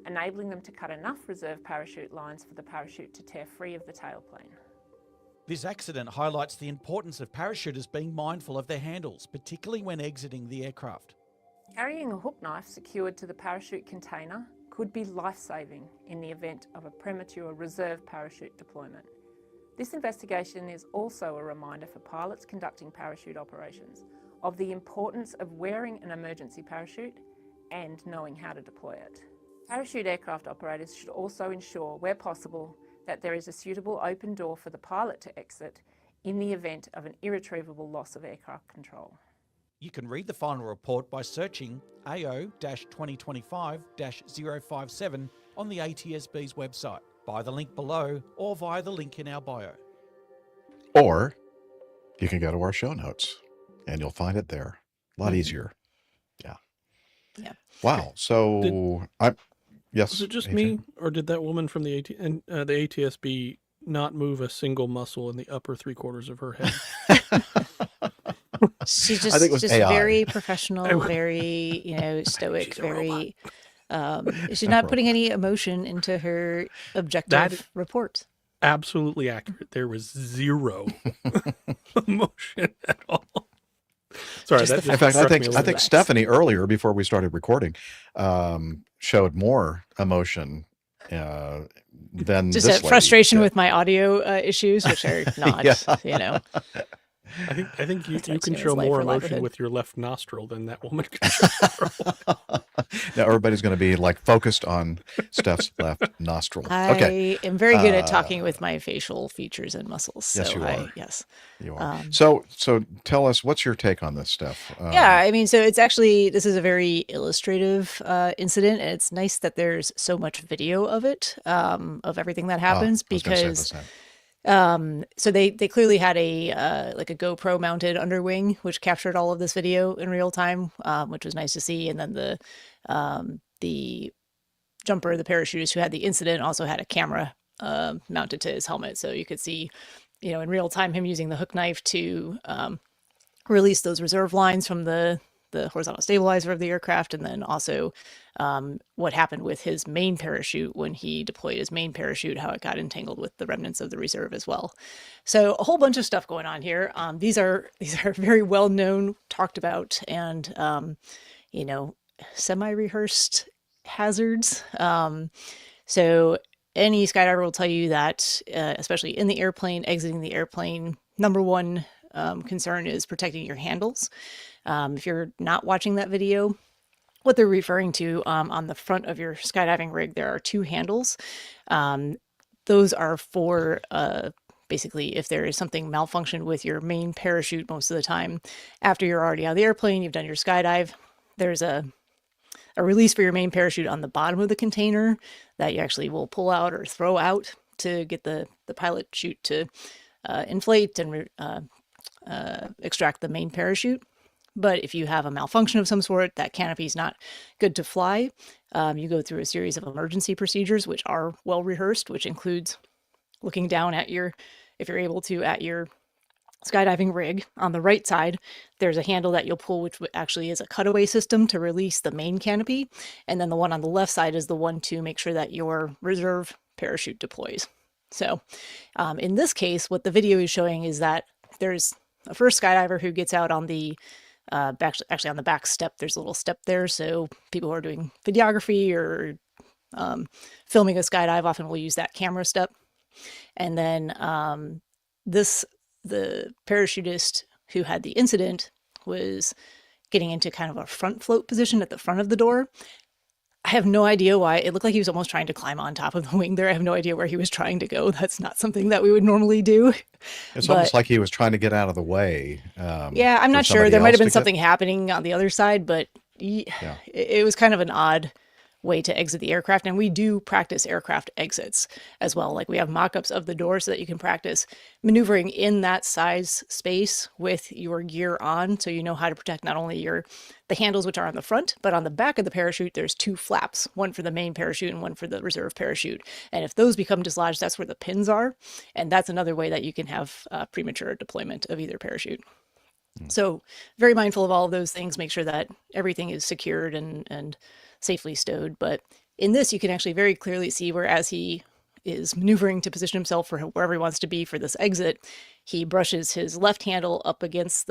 enabling them to cut enough reserve parachute lines for the parachute to tear free of the tailplane. This accident highlights the importance of parachuters being mindful of their handles, particularly when exiting the aircraft. Carrying a hook knife secured to the parachute container could be life-saving in the event of a premature reserve parachute deployment. This investigation is also a reminder for pilots conducting parachute operations of the importance of wearing an emergency parachute and knowing how to deploy it. Parachute aircraft operators should also ensure, where possible, that there is a suitable open door for the pilot to exit in the event of an irretrievable loss of aircraft control. You can read the final report by searching AO-2025-057 on the ATSB's website, via the link below or via the link in our bio. Or you can go to our show notes and you'll find it there. A lot easier. Yeah. Yeah. Wow. So yes. Was it just Adrian? me, or did that woman from the ATSB not move a single muscle in the upper 3/4 of her head? She's I think it was just AI. very professional, very, stoic, She's a very, she's not putting any emotion into her objective That- report. Absolutely accurate. There was zero emotion at all. Sorry, Just the that In fact, I struck me think a I little think bit. Stephanie earlier, before we started recording, showed more emotion than Just this a lady frustration did. with my audio issues, which are not, Yeah. I think you Threats can to show his life more or emotion livelihood. with your left nostril than that woman can show. Now everybody's going to be like focused on Steph's left nostril. I Okay, am very good at talking with my facial features and muscles. Yes, So you are. yes. you are. So tell us, what's your take on this, Steph? Yeah, I mean, so it's actually, this is a very illustrative incident, and it's nice that there's so much video of it, of everything that happens, I was gonna say the because same. so they clearly had a like a GoPro mounted underwing, which captured all of this video in real time, which was nice to see. And then the jumper, the parachutist who had the incident, also had a camera mounted to his helmet, so you could see, in real time, him using the hook knife to release those reserve lines from the horizontal stabilizer of the aircraft, and then also what happened with his main parachute when he deployed his main parachute, how it got entangled with the remnants of the reserve as well. So a whole bunch of stuff going on here. These are very well known, talked about, and semi-rehearsed hazards. So any skydiver will tell you that, especially in the airplane, exiting the airplane, number one concern is protecting your handles. If you're not watching that video, what they're referring to, on the front of your skydiving rig, there are two handles. Those are for basically if there is something malfunction with your main parachute most of the time. After you're already out of the airplane, you've done your skydive, there's a release for your main parachute on the bottom of the container that you actually will pull out or throw out to get the pilot chute to inflate and extract the main parachute. But if you have a malfunction of some sort, that canopy is not good to fly. You go through a series of emergency procedures, which are well rehearsed, which includes looking down at if you're able to, at your skydiving rig. On the right side, there's a handle that you'll pull, which actually is a cutaway system to release the main canopy. And then the one on the left side is the one to make sure that your reserve parachute deploys. So in this case, what the video is showing is that there's a first skydiver who gets out on the actually on the back step. There's a little step there. So people who are doing videography or filming a skydive often will use that camera step. And then the parachutist who had the incident was getting into kind of a front float position at the front of the door. I have no idea why. It looked like he was almost trying to climb on top of the wing there. I have no idea where he was trying to go. That's not something that we would normally do. It's almost like he was trying to get out of the way. Yeah, I'm not sure. There might have been something happening on the other side, but it was kind of an odd way to exit the aircraft. And we do practice aircraft exits as well. Like we have mock-ups of the door so that you can practice maneuvering in that size space with your gear on. So you know how to protect not only the handles, which are on the front, but on the back of the parachute, there's two flaps, one for the main parachute and one for the reserve parachute. And if those become dislodged, that's where the pins are. And that's another way that you can have premature deployment of either parachute. So very mindful of all of those things, make sure that everything is secured and safely stowed. But in this, you can actually very clearly see where as he is maneuvering to position himself for wherever he wants to be for this exit, he brushes his left handle up against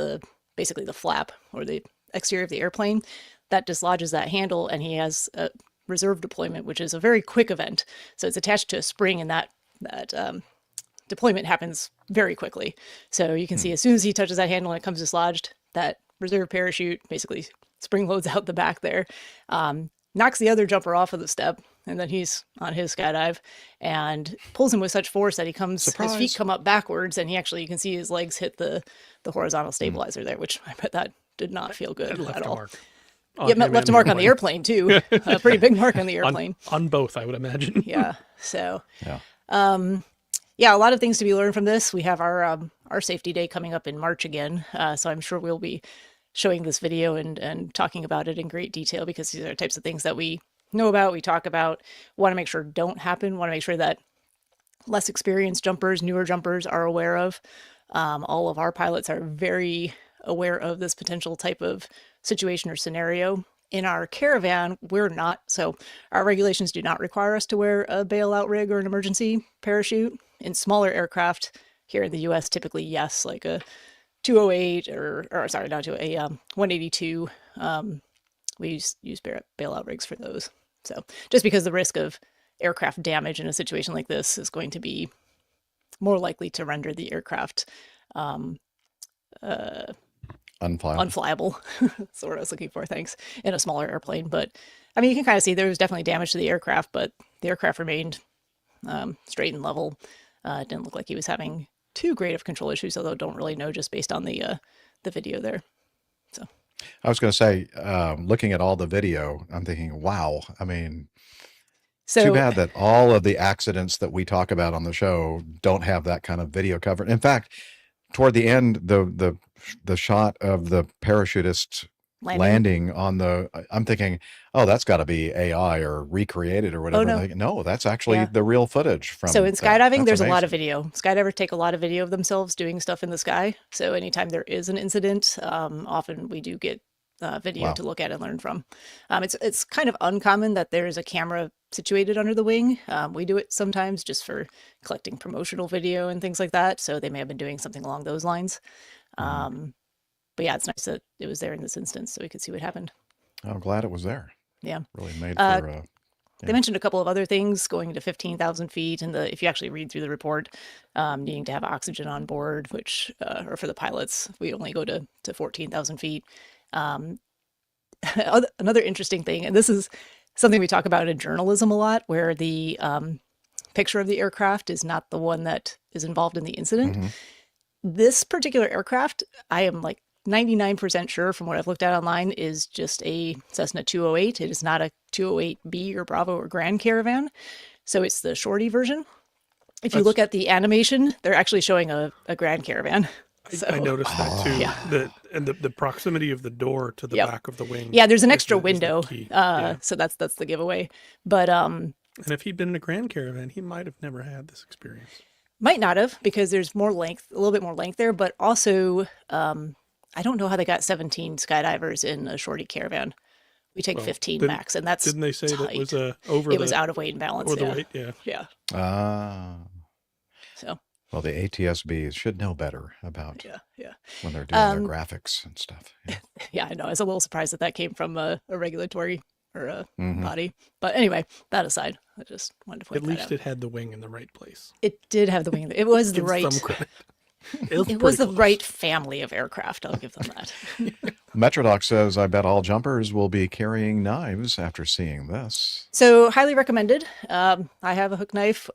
basically the flap or the exterior of the airplane. That dislodges that handle, and he has a reserve deployment, which is a very quick event. So it's attached to a spring, and that deployment happens very quickly. So you can see as soon as he touches that handle and it comes dislodged, that reserve parachute basically spring loads out the back there, knocks the other jumper off of the step, and then he's on his skydive and pulls him with such force that his feet come up backwards, and you can see his legs hit the horizontal stabilizer there, which I bet that did not feel good at all. Left a mark on the airplane too. A pretty big mark on the airplane. On both, I would imagine. Yeah. So, a lot of things to be learned from this. We have our safety day coming up in March again. So I'm sure we'll be showing this video and talking about it in great detail, because these are types of things that we know about, we talk about, want to make sure don't happen, want to make sure that less experienced jumpers, newer jumpers are aware of. All of our pilots are very aware of this potential type of situation or scenario. In our caravan, we're not. So our regulations do not require us to wear a bailout rig or an emergency parachute. In smaller aircraft here in the US, typically, yes, like a 208 or sorry, not to a 182. We use bailout rigs for those. So just because the risk of aircraft damage in a situation like this is going to be more likely to render the aircraft unflyable. That's what I was looking for. Thanks. In a smaller airplane. But I mean, you can kind of see there was definitely damage to the aircraft, but the aircraft remained straight and level. It didn't look like he was having too great of control issues, although don't really know just based on the video there. So I was going to say, looking at all the video, I'm thinking, wow. I mean, too bad that all of the accidents that we talk about on the show don't have that kind of video cover. In fact, toward the end, the shot of the parachutist landing on I'm thinking, oh, that's got to be AI or recreated or whatever. Oh, no. No, that's actually the real footage from. So in skydiving, there's a lot of video. Skydivers take a lot of video of themselves doing stuff in the sky. So anytime there is an incident, often we do get video to look at and learn from. It's kind of uncommon that there is a camera situated under the wing. We do it sometimes just for collecting promotional video and things like that. So they may have been doing something along those lines. But yeah, it's nice that it was there in this instance so we could see what happened. I'm glad it was there. Yeah. Really made for... They mentioned a couple of other things, going to 15,000 feet, and if you actually read through the report, needing to have oxygen on board, which, or for the pilots, we only go to 14,000 feet. Another interesting thing, and this is something we talk about in journalism a lot, where the picture of the aircraft is not the one that is involved in the incident. Mm-hmm. This particular aircraft, I am like 99% sure from what I've looked at online, is just a Cessna 208. It is not a 208B or Bravo or Grand Caravan. So it's the shorty version. If you look at the animation, they're actually showing a Grand Caravan. I noticed that too. Yeah. The proximity of the door to the back of the wing. Yeah, there's an is extra the window. key. So that's the giveaway. But And if he'd been in a Grand Caravan, he might have never had this experience. might not have, because there's more length, a little bit more length there, but also I don't know how they got 17 skydivers in a shorty caravan. We take 15 max, and that's didn't they say tight. that was over? It was out of weight and balance. Over the weight, yeah. Yeah. So. Well, the ATSBs should know better about when they're doing their graphics and stuff. Yeah. Yeah, I know. I was a little surprised that came from a regulatory or a body. But anyway, that aside, I just wanted to point At that least out. it had the wing in the right place. It did have the wing. It was the Give right. some credit. It was the right family of aircraft. I'll give them that. Metrodoc says, I bet all jumpers will be carrying knives after seeing this. So highly recommended. I have a hook knife.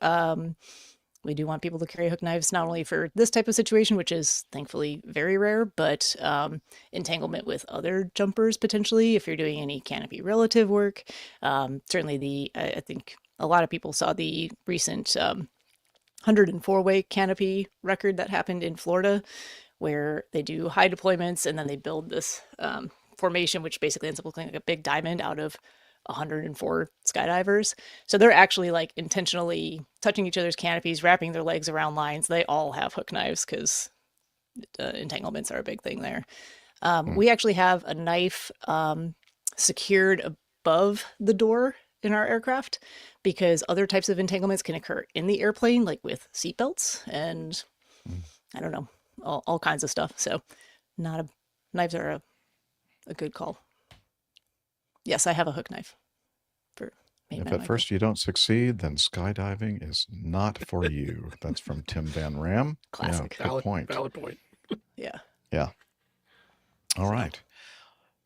We do want people to carry hook knives, not only for this type of situation, which is thankfully very rare, but entanglement with other jumpers potentially, if you're doing any canopy relative work. Certainly I think a lot of people saw the recent 104-way canopy record that happened in Florida, where they do high deployments and then they build this formation, which basically ends up looking like a big diamond out of 104 skydivers. So they're actually like intentionally touching each other's canopies, wrapping their legs around lines. They all have hook knives because entanglements are a big thing there. We actually have a knife secured above the door in our aircraft, because other types of entanglements can occur in the airplane, like with seatbelts and I don't know, all kinds of stuff. So knives are a good call. Yes, I have a hook knife. If at first you don't succeed, then skydiving is not for you. That's from Tim Van Ram. Classic. Yeah, good point. Valid point. Yeah. Yeah. All right.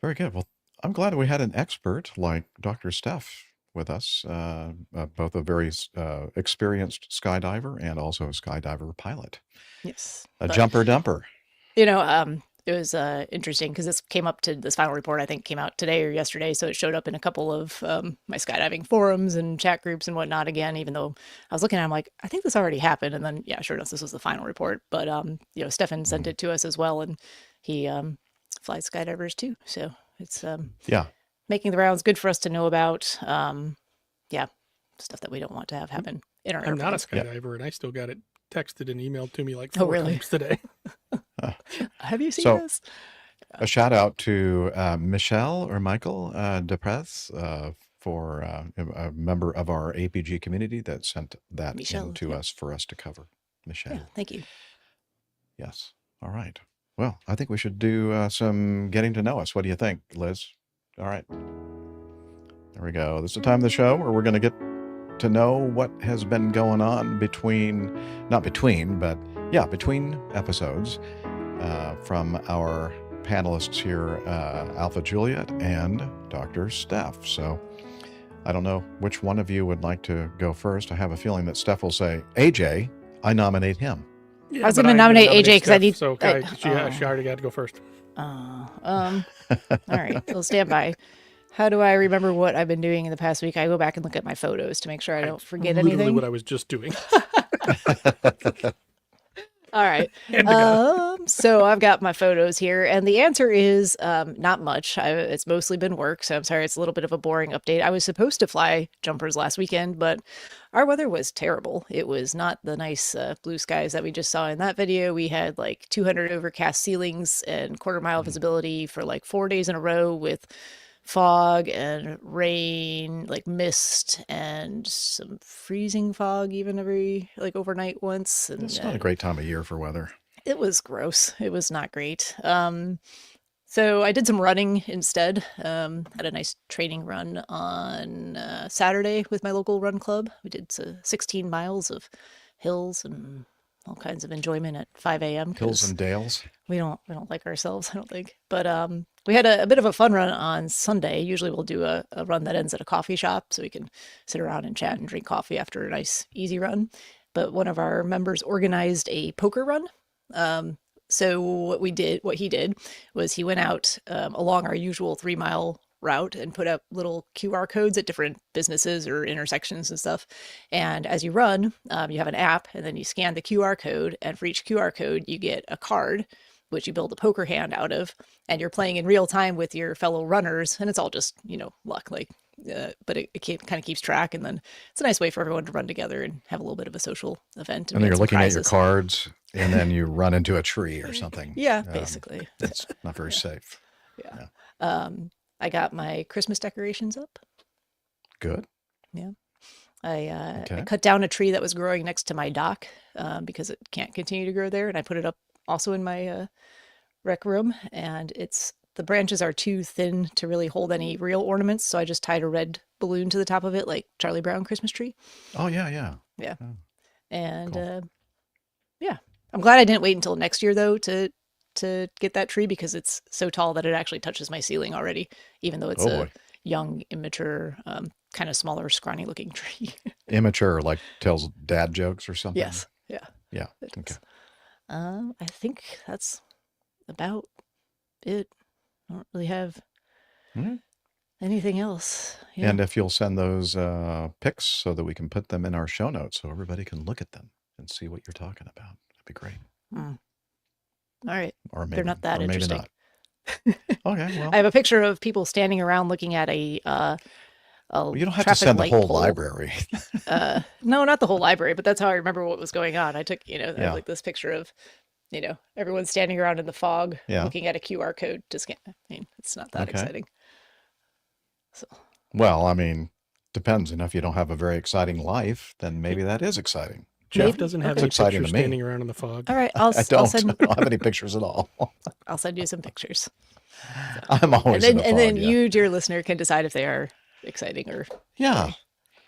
Very good. Well, I'm glad we had an expert like Dr. Steph with us, both a very experienced skydiver and also a skydiver pilot. Yes. A jumper dumper. You know, it was interesting because this came up to this final report, I think came out today or yesterday. So it showed up in a couple of my skydiving forums and chat groups and whatnot again, even though I was looking at it, I'm like, I think this already happened. And then, yeah, sure enough, this was the final report. But, you know, Stefan sent it to us as well. And he flies skydivers too. So it's making the rounds, good for us to know about. Stuff that we don't want to have happen in our I'm not a airplanes. skydiver, and I still got it texted and emailed to me like Oh, 4 really? times today. Have you seen So- this? A shout out to Michelle or Michael Deprez for a member of our APG community that sent that Michelle, in to yeah. us for us to cover. Michelle. Yeah, thank you. Yes. All right. Well, I think we should do some getting to know us. What do you think, Liz? All right. There we go. This is the time of the show where we're going to get to know what has been going on between episodes from our panelists here, Alpha Juliet and Dr. Steph. So I don't know which one of you would like to go first. I have a feeling that Steph will say, AJ, I nominate him. Yeah, I was but going to nominate AJ because I Steph, need. So she already got to go first. All right, we'll stand by. How do I remember what I've been doing in the past week? I go back and look at my photos to make sure I don't forget Literally anything. what I was just doing. All right. So I've got my photos here, and the answer is not much. It's mostly been work, so I'm sorry it's a little bit of a boring update. I was supposed to fly jumpers last weekend, but our weather was terrible. It was not the nice blue skies that we just saw in that video. We had like 200 overcast ceilings and quarter-mile visibility for like 4 days in a row with fog and rain, like mist and some freezing fog even every like overnight once. And It's not a great time of year for weather. it was gross. It was not great. So I did some running instead. Had a nice training run on Saturday with my local run club. We did 16 miles of hills and all kinds of enjoyment at 5 a.m. Hills and dales. We don't like ourselves, I don't think. But we had a bit of a fun run on Sunday. Usually we'll do a run that ends at a coffee shop so we can sit around and chat and drink coffee after a nice, easy run. But one of our members organized a poker run. So what he did was he went out along our usual 3-mile route and put up little QR codes at different businesses or intersections and stuff. And as you run, you have an app, and then you scan the QR code, and for each QR code, you get a card, which you build a poker hand out of, and you're playing in real time with your fellow runners, and it's all just, luck, but it kind of keeps track, and then it's a nice way for everyone to run together and have a little bit of a social event. And then you're looking at your prizes. cards, and then you run into a tree or something. Yeah, basically. It's not very safe. Yeah. I got my Christmas decorations up. Good. Yeah. I cut down a tree that was growing next to my dock because it can't continue to grow there, and I put it up also in my rec room, and the branches are too thin to really hold any real ornaments, so I just tied a red balloon to the top of it, like Charlie Brown Christmas tree. Oh, yeah. Yeah. Oh, and cool. yeah, I'm glad I didn't wait until next year though to get that tree, because it's so tall that it actually touches my ceiling already, even though it's a young, immature, kind of smaller, scrawny looking tree. Immature, like tells dad jokes or something. Yes. Yeah. Yeah. Okay. I think that's about it. I don't really have anything else. Yeah. And if you'll send those pics so that we can put them in our show notes so everybody can look at them and see what you're talking about, that'd be great. All right. Or maybe, they're not that or maybe interesting. not. Okay. Well, I have a picture of people standing around looking at a you don't have to traffic send the light whole pole. library. No, not the whole library, but that's how I remember what was going on. I took, I have Yeah. like this picture of, everyone standing around in the fog, Yeah. looking at a QR code to scan. I mean, it's not that Okay. exciting. So Well, I mean, depends. If you don't have a very exciting life, then maybe that is exciting. Jeff Maybe. doesn't have It's any exciting pictures to me. standing around in the fog. all right, I I'll don't. send I don't have any pictures at all. I'll send you some pictures. I'm always And in then the fog, yeah. you, dear listener, can decide if they are exciting or Yeah.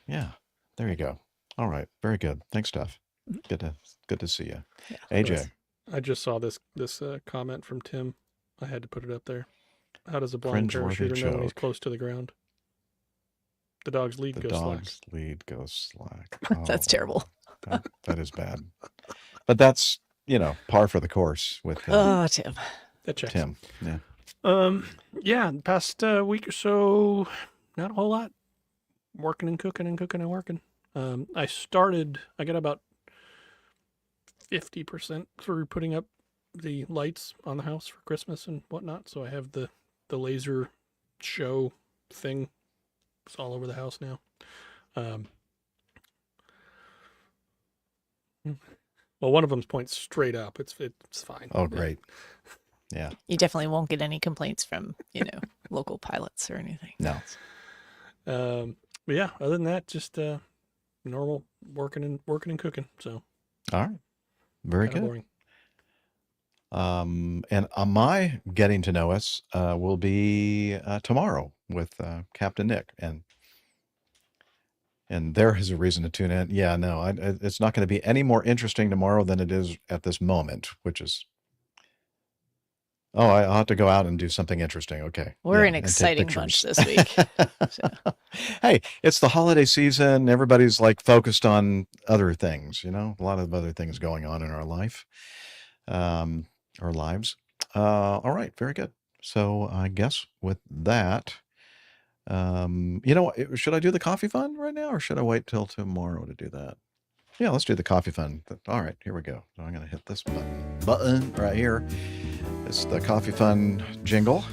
Yeah. There you go. All right. Very good. Thanks, Steph. Good to see you. Yeah. AJ. I just saw this comment from Tim. I had to put it up there. How does a blind Cringeworthy parachuter know when he's joke. close to the ground? The dog's lead The goes slack. dog's lead goes slack. That's Oh, terrible. that is bad. But that's, par for the course with Oh, Tim. That checks. Tim. Yeah. Yeah, the past week or so, not a whole lot. Working and cooking and cooking and working. I got about 50% through putting up the lights on the house for Christmas and whatnot. So I have the laser show thing. It's all over the house now. Well, one of them points straight up. It's fine. Oh, great. Yeah. You definitely won't get any complaints from, local pilots or anything. No. But yeah, other than that, just normal working and cooking. So All right. Very kinda good. boring. And my getting to know us will be tomorrow with Captain Nick, and there is a reason to tune in. Yeah, no, it's not going to be any more interesting tomorrow than it is at this moment, which is. Oh, I'll have to go out and do something interesting. Okay. We're Yeah, an and take exciting pictures. bunch this week. So, Hey, it's the holiday season. Everybody's like focused on other things, a lot of other things going on in our life, our lives. All right. Very good. So I guess with that, should I do the coffee fund right now or should I wait till tomorrow to do that? Yeah, let's do the coffee fund. All right, here we go. So I'm going to hit this button right here. It's the coffee fund jingle.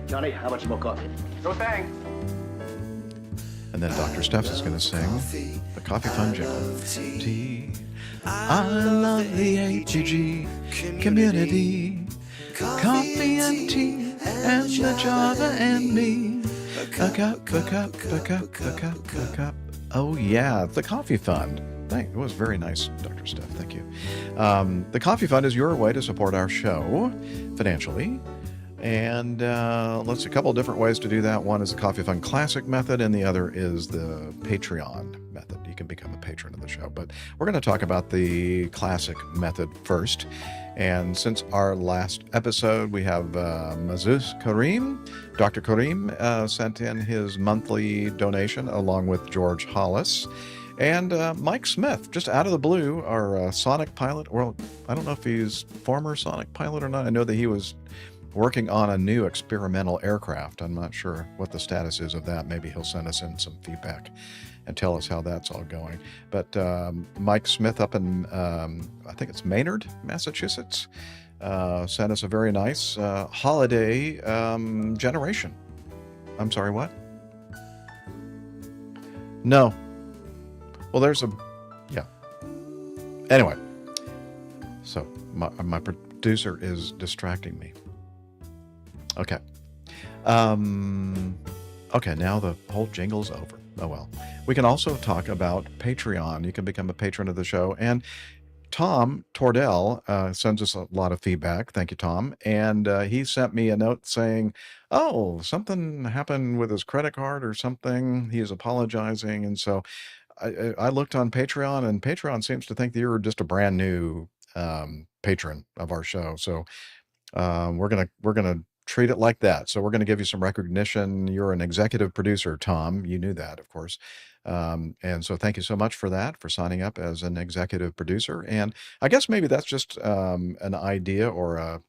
Johnny, how much more coffee? No thanks. And then Dr. Steph's is going to sing the coffee fund jingle. Tea. I love the APG community. Coffee and tea and the Java and me. A cup, a cup, a cup, a cup, a cup. Oh yeah, the coffee fund. It was very nice, Dr. Steph. Thank you. The coffee fund is your way to support our show financially. And let's see, a couple of different ways to do that. One is the Coffee Fund Classic method, and the other is the Patreon method. You can become a patron of the show. But we're going to talk about the Classic method first. And since our last episode, we have Mazuz Karim. Dr. Karim sent in his monthly donation along with George Hollis. And Mike Smith, just out of the blue, our Sonic pilot. Well, I don't know if he's former Sonic pilot or not. I know that he was working on a new experimental aircraft. I'm not sure what the status is of that. Maybe he'll send us in some feedback and tell us how that's all going. But Mike Smith up in, I think it's Maynard, Massachusetts, sent us a very nice holiday generation. I'm sorry, what? No. Well, there's a, yeah. Anyway, so my producer is distracting me. Okay. Okay, now the whole jingle's over. Oh well. We can also talk about Patreon. You can become a patron of the show. And Tom Tordell sends us a lot of feedback. Thank you, Tom. And he sent me a note saying, oh, something happened with his credit card or something. He is apologizing. And so I looked on Patreon, and Patreon seems to think that you're just a brand new patron of our show. So we're gonna treat it like that. So we're gonna give you some recognition. You're an executive producer, Tom. You knew that, of course. And so thank you so much for that, for signing up as an executive producer. And I guess maybe that's just an idea or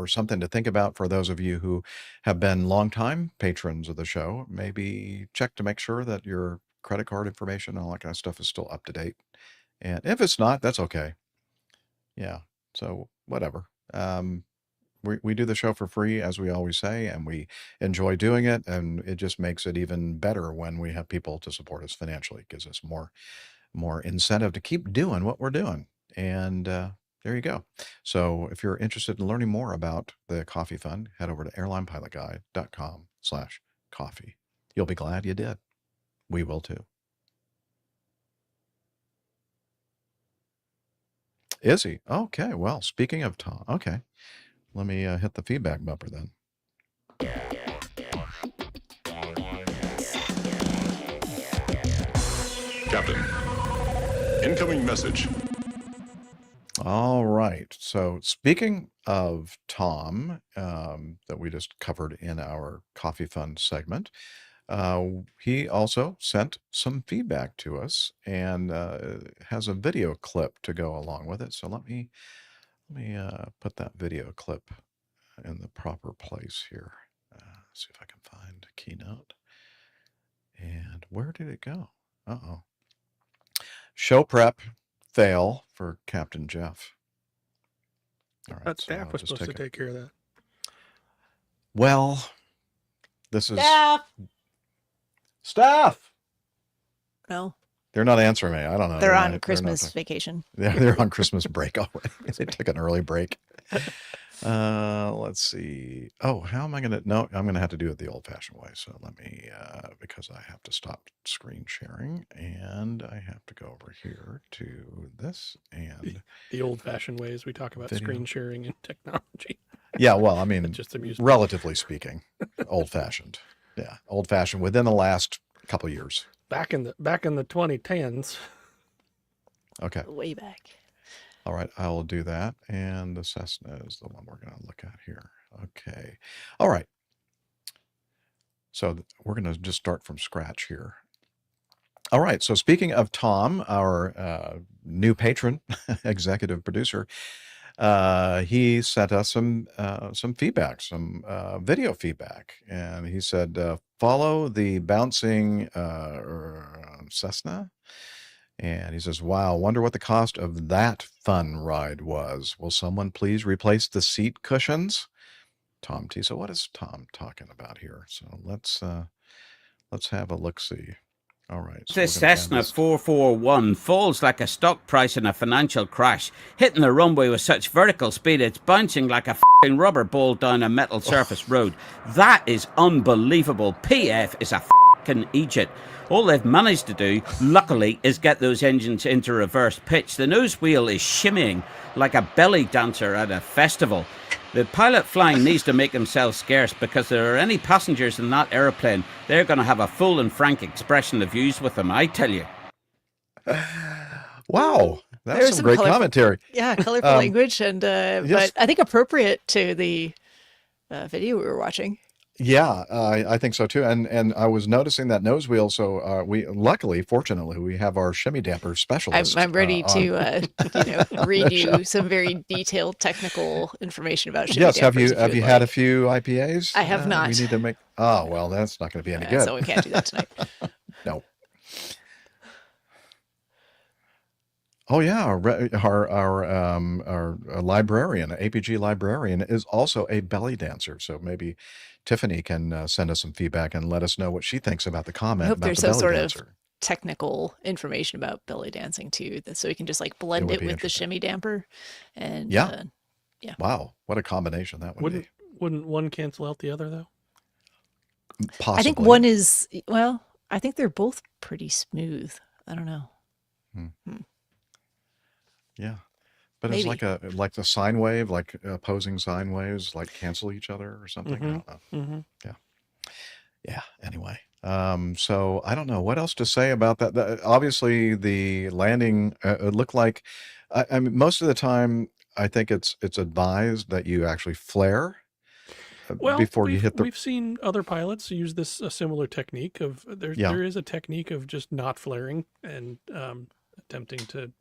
something to think about for those of you who have been longtime patrons of the show. Maybe check to make sure that your credit card information and all that kind of stuff is still up to date. And if it's not, that's okay. Yeah. So whatever. We do the show for free, as we always say, and we enjoy doing it. And it just makes it even better when we have people to support us financially. It gives us more incentive to keep doing what we're doing. And there you go. So if you're interested in learning more about the Coffee Fund, head over to airlinepilotguide.com/coffee. You'll be glad you did. We will too. Is he? Okay. Well, speaking of Tom, okay. Let me hit the feedback bumper then. Captain, incoming message. All right. So speaking of Tom, that we just covered in our Coffee Fund segment, he also sent some feedback to us and has a video clip to go along with it. So let me put that video clip in the proper place here. See if I can find a keynote. And where did it go? Uh-oh. Show prep fail for Captain Jeff. All right, That staff was supposed to take care of that. Well, this is Staff. No, they're not answering me. I don't know. they're on not- Christmas vacation. They're on Christmas break already. They took an early break. Let's see. Oh, how am I gonna? No, I'm gonna have to do it the old-fashioned way. So let me, because I have to stop screen sharing, and I have to go over here to this and The old-fashioned ways we talk about Video. screen sharing and technology. yeah. Well, I mean, Just amused me. relatively speaking, old-fashioned. Yeah, old-fashioned within the last couple years. Back in the 2010s. Okay. Way back. All right, I will do that. And the Cessna is the one we're going to look at here. Okay. All right. So we're going to just start from scratch here. All right. So speaking of Tom, our new patron, executive producer, he sent us some feedback, some video feedback. And he said, follow the bouncing Cessna. And he says, wow, wonder what the cost of that fun ride was. Will someone please replace the seat cushions? Tom T. So what is Tom talking about here? So let's have a look-see. All right. So This Cessna 441 falls like a stock price in a financial crash, hitting the runway with such vertical speed it's bouncing like a f***ing rubber ball down a metal surface road. That is unbelievable. PF is a f***ing Egypt. All they've managed to do, luckily, is get those engines into reverse pitch. The nose wheel is shimmying like a belly dancer at a festival. The pilot flying needs to make themselves scarce, because if there are any passengers in that aeroplane, they're going to have a full and frank expression of views with them, I tell you. Wow, that There was some great colorful- commentary. Yeah, colorful language, and yes. but I think appropriate to the video we were watching. Yeah, I think so too. And I was noticing that nose wheel. So fortunately, we have our shimmy damper specialist. I'm ready on. to read you some very detailed technical information about shimmy Yes, dampers. have you had a few IPAs? I have not. We need to make. Oh well, that's not going to be any good. So we can't do that tonight. No. Oh yeah, our librarian, APG librarian, is also a belly dancer. So maybe Tiffany can send us some feedback and let us know what she thinks about the I comment hope about there's the some belly sort dancer. of technical information about belly dancing too, so we can just like blend would it be with the shimmy damper. And Yeah. yeah. Wow, what a combination that would be. Wouldn't one cancel out the other though? Possibly. I think one is, well, I think they're both pretty smooth. I don't know. Yeah. But Maybe. it's like the sine wave, like opposing sine waves, like cancel each other or something. I don't know. Yeah. Yeah. Anyway, so I don't know what else to say about that. Obviously, the landing it looked like. I mean, most of the time, I think it's advised that you actually flare Well, before you hit the. we've seen other pilots use a similar technique of there is a technique of just not flaring and attempting to,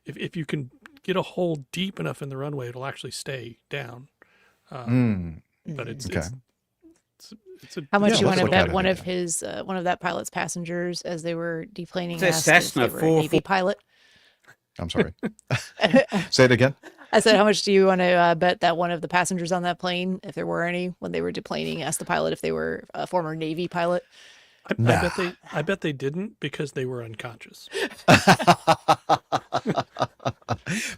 if you can get a hole deep enough in the runway, it'll actually stay down. But it's how much Yeah, you want to let's look bet at it one of again. his one of that pilot's passengers as they were deplaning It's a asked if Cessna they were a Navy pilot? I'm sorry. Say it again. I said, how much do you want to bet that one of the passengers on that plane, if there were any, when they were deplaning, asked the pilot if they were a former Navy pilot? I bet they didn't because they were unconscious. Had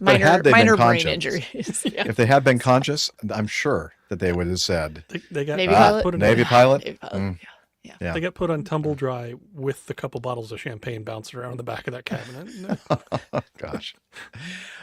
they minor been brain conscious, injuries. Yeah. if they had been conscious, I'm sure that they would have said They got Navy pilot? put in Navy pilot. Navy pilot. Yeah. Yeah. They got put on tumble dry with a couple bottles of champagne bouncing around the back of that cabinet. Gosh.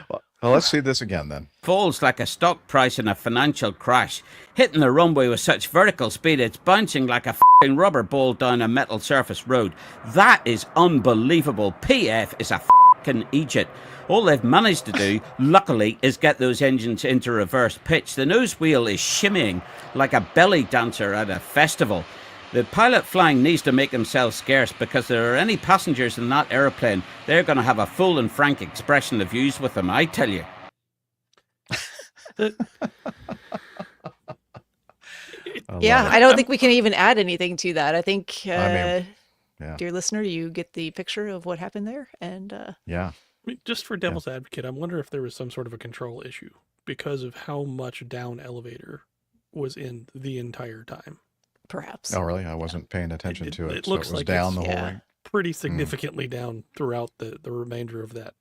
Well, let's see this again then. Falls like a stock price in a financial crash, hitting the runway with such vertical speed it's bouncing like a f***ing rubber ball down a metal surface road. That is unbelievable. PF is a f***ing Egypt. All they've managed to do, luckily, is get those engines into reverse pitch. The nose wheel is shimmying like a belly dancer at a festival. The pilot flying needs to make themselves scarce, because if there are any passengers in that aeroplane, they're going to have a full and frank expression of views with them, I tell you. I don't think we can even add anything to that. I think, yeah. dear listener, you get the picture of what happened there. And Yeah. I mean, just for devil's advocate, I wonder if there was some sort of a control issue because of how much down elevator was in the entire time. Perhaps. Oh, really? I wasn't paying attention to it. It So looks it was like down it's the whole way. pretty significantly down throughout the remainder of that,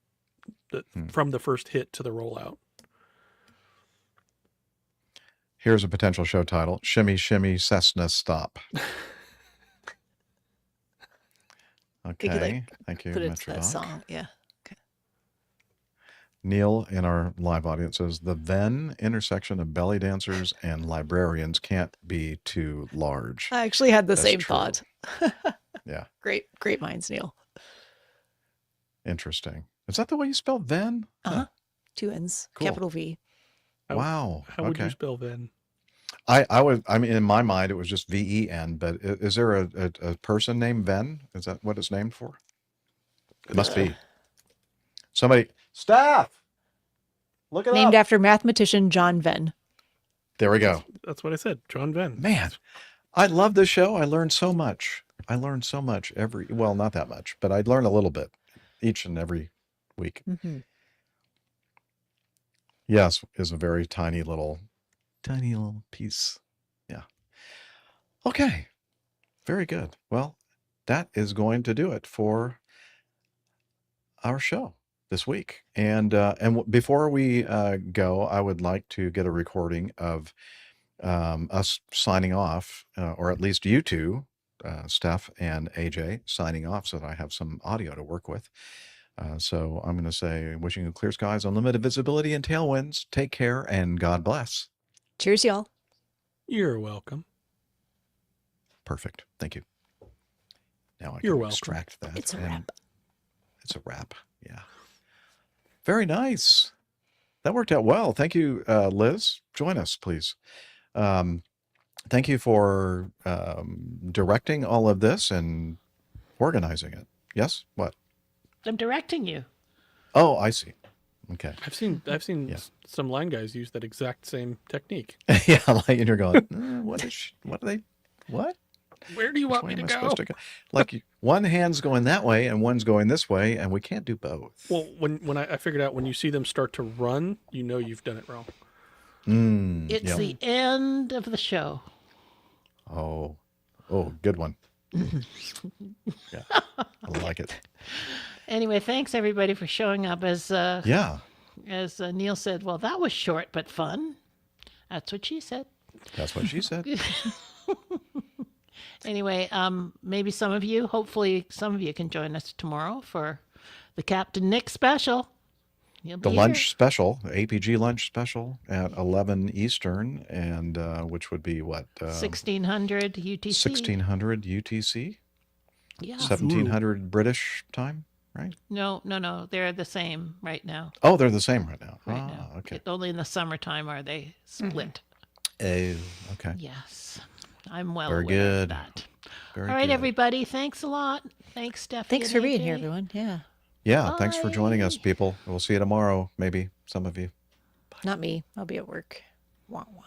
from the first hit to the rollout. Here's a potential show title: Shimmy, Shimmy, Cessna, Stop. Okay. Thank you, put it to Metro that Doc. song. Yeah. Neil in our live audience says the Venn intersection of belly dancers and librarians can't be too large. I actually had the That's same true. thought. Yeah. Great minds, Neil. Interesting. Is that the way you spell Venn? Uh-huh. 2 N's, Cool. capital V. Wow. How would you spell Venn? I mean, in my mind, it was just VEN, but is there a person named Venn? Is that what it's named for? It must be. Somebody, staff, look it Named up. after mathematician John Venn. There we go. That's what I said. John Venn. Man, I love this show. I learned so much. Well, not that much, but I learn a little bit each and every week. Mm-hmm. Yes, is a very tiny little piece. Yeah. Okay. Very good. Well, that is going to do it for our show this week. And before we go, I would like to get a recording of us signing off, or at least you two, Steph and AJ, signing off, so that I have some audio to work with. So I'm going to say, wishing you clear skies, unlimited visibility, and tailwinds. Take care, and God bless. Cheers, y'all. You're welcome. Perfect. Thank you. Now I You're can welcome. extract that. It's a and wrap. It's a wrap. Yeah. Very nice. That worked out well. Thank you, Liz. Join us, please. thank you for directing all of this and organizing it. Yes? What? I'm directing you. Oh, I see. Okay. I've seen some line guys use that exact same technique. Yeah, like, and you're going, what are they, what? Where do you want me to go? Like one hand's going that way and one's going this way, and we can't do both. Well, when I figured out when you see them start to run, you know you've done it wrong. It's the end of the show. Oh, good one. Yeah, I like it. Anyway, thanks everybody for showing up. As Neil said, well, that was short but fun. That's what she said. That's what she said. Anyway, maybe hopefully some of you can join us tomorrow for the Captain Nick special. The lunch special, APG lunch special at 11 Eastern, and which would be what? 1600 UTC. 1600 UTC? Yeah. 1700 British time, right? No. They're the same right now. Oh, they're the same right now. Now. Okay. Only in the summertime are they split. Oh, okay. Yes. I'm well Very aware good. of that. Very All right, good. everybody. Thanks a lot. Thanks, Stephanie. Thanks for being here, everyone. Yeah. Yeah, thanks for joining us, people. We'll see you tomorrow, maybe, some of you. Not me. I'll be at work. Wah, wah.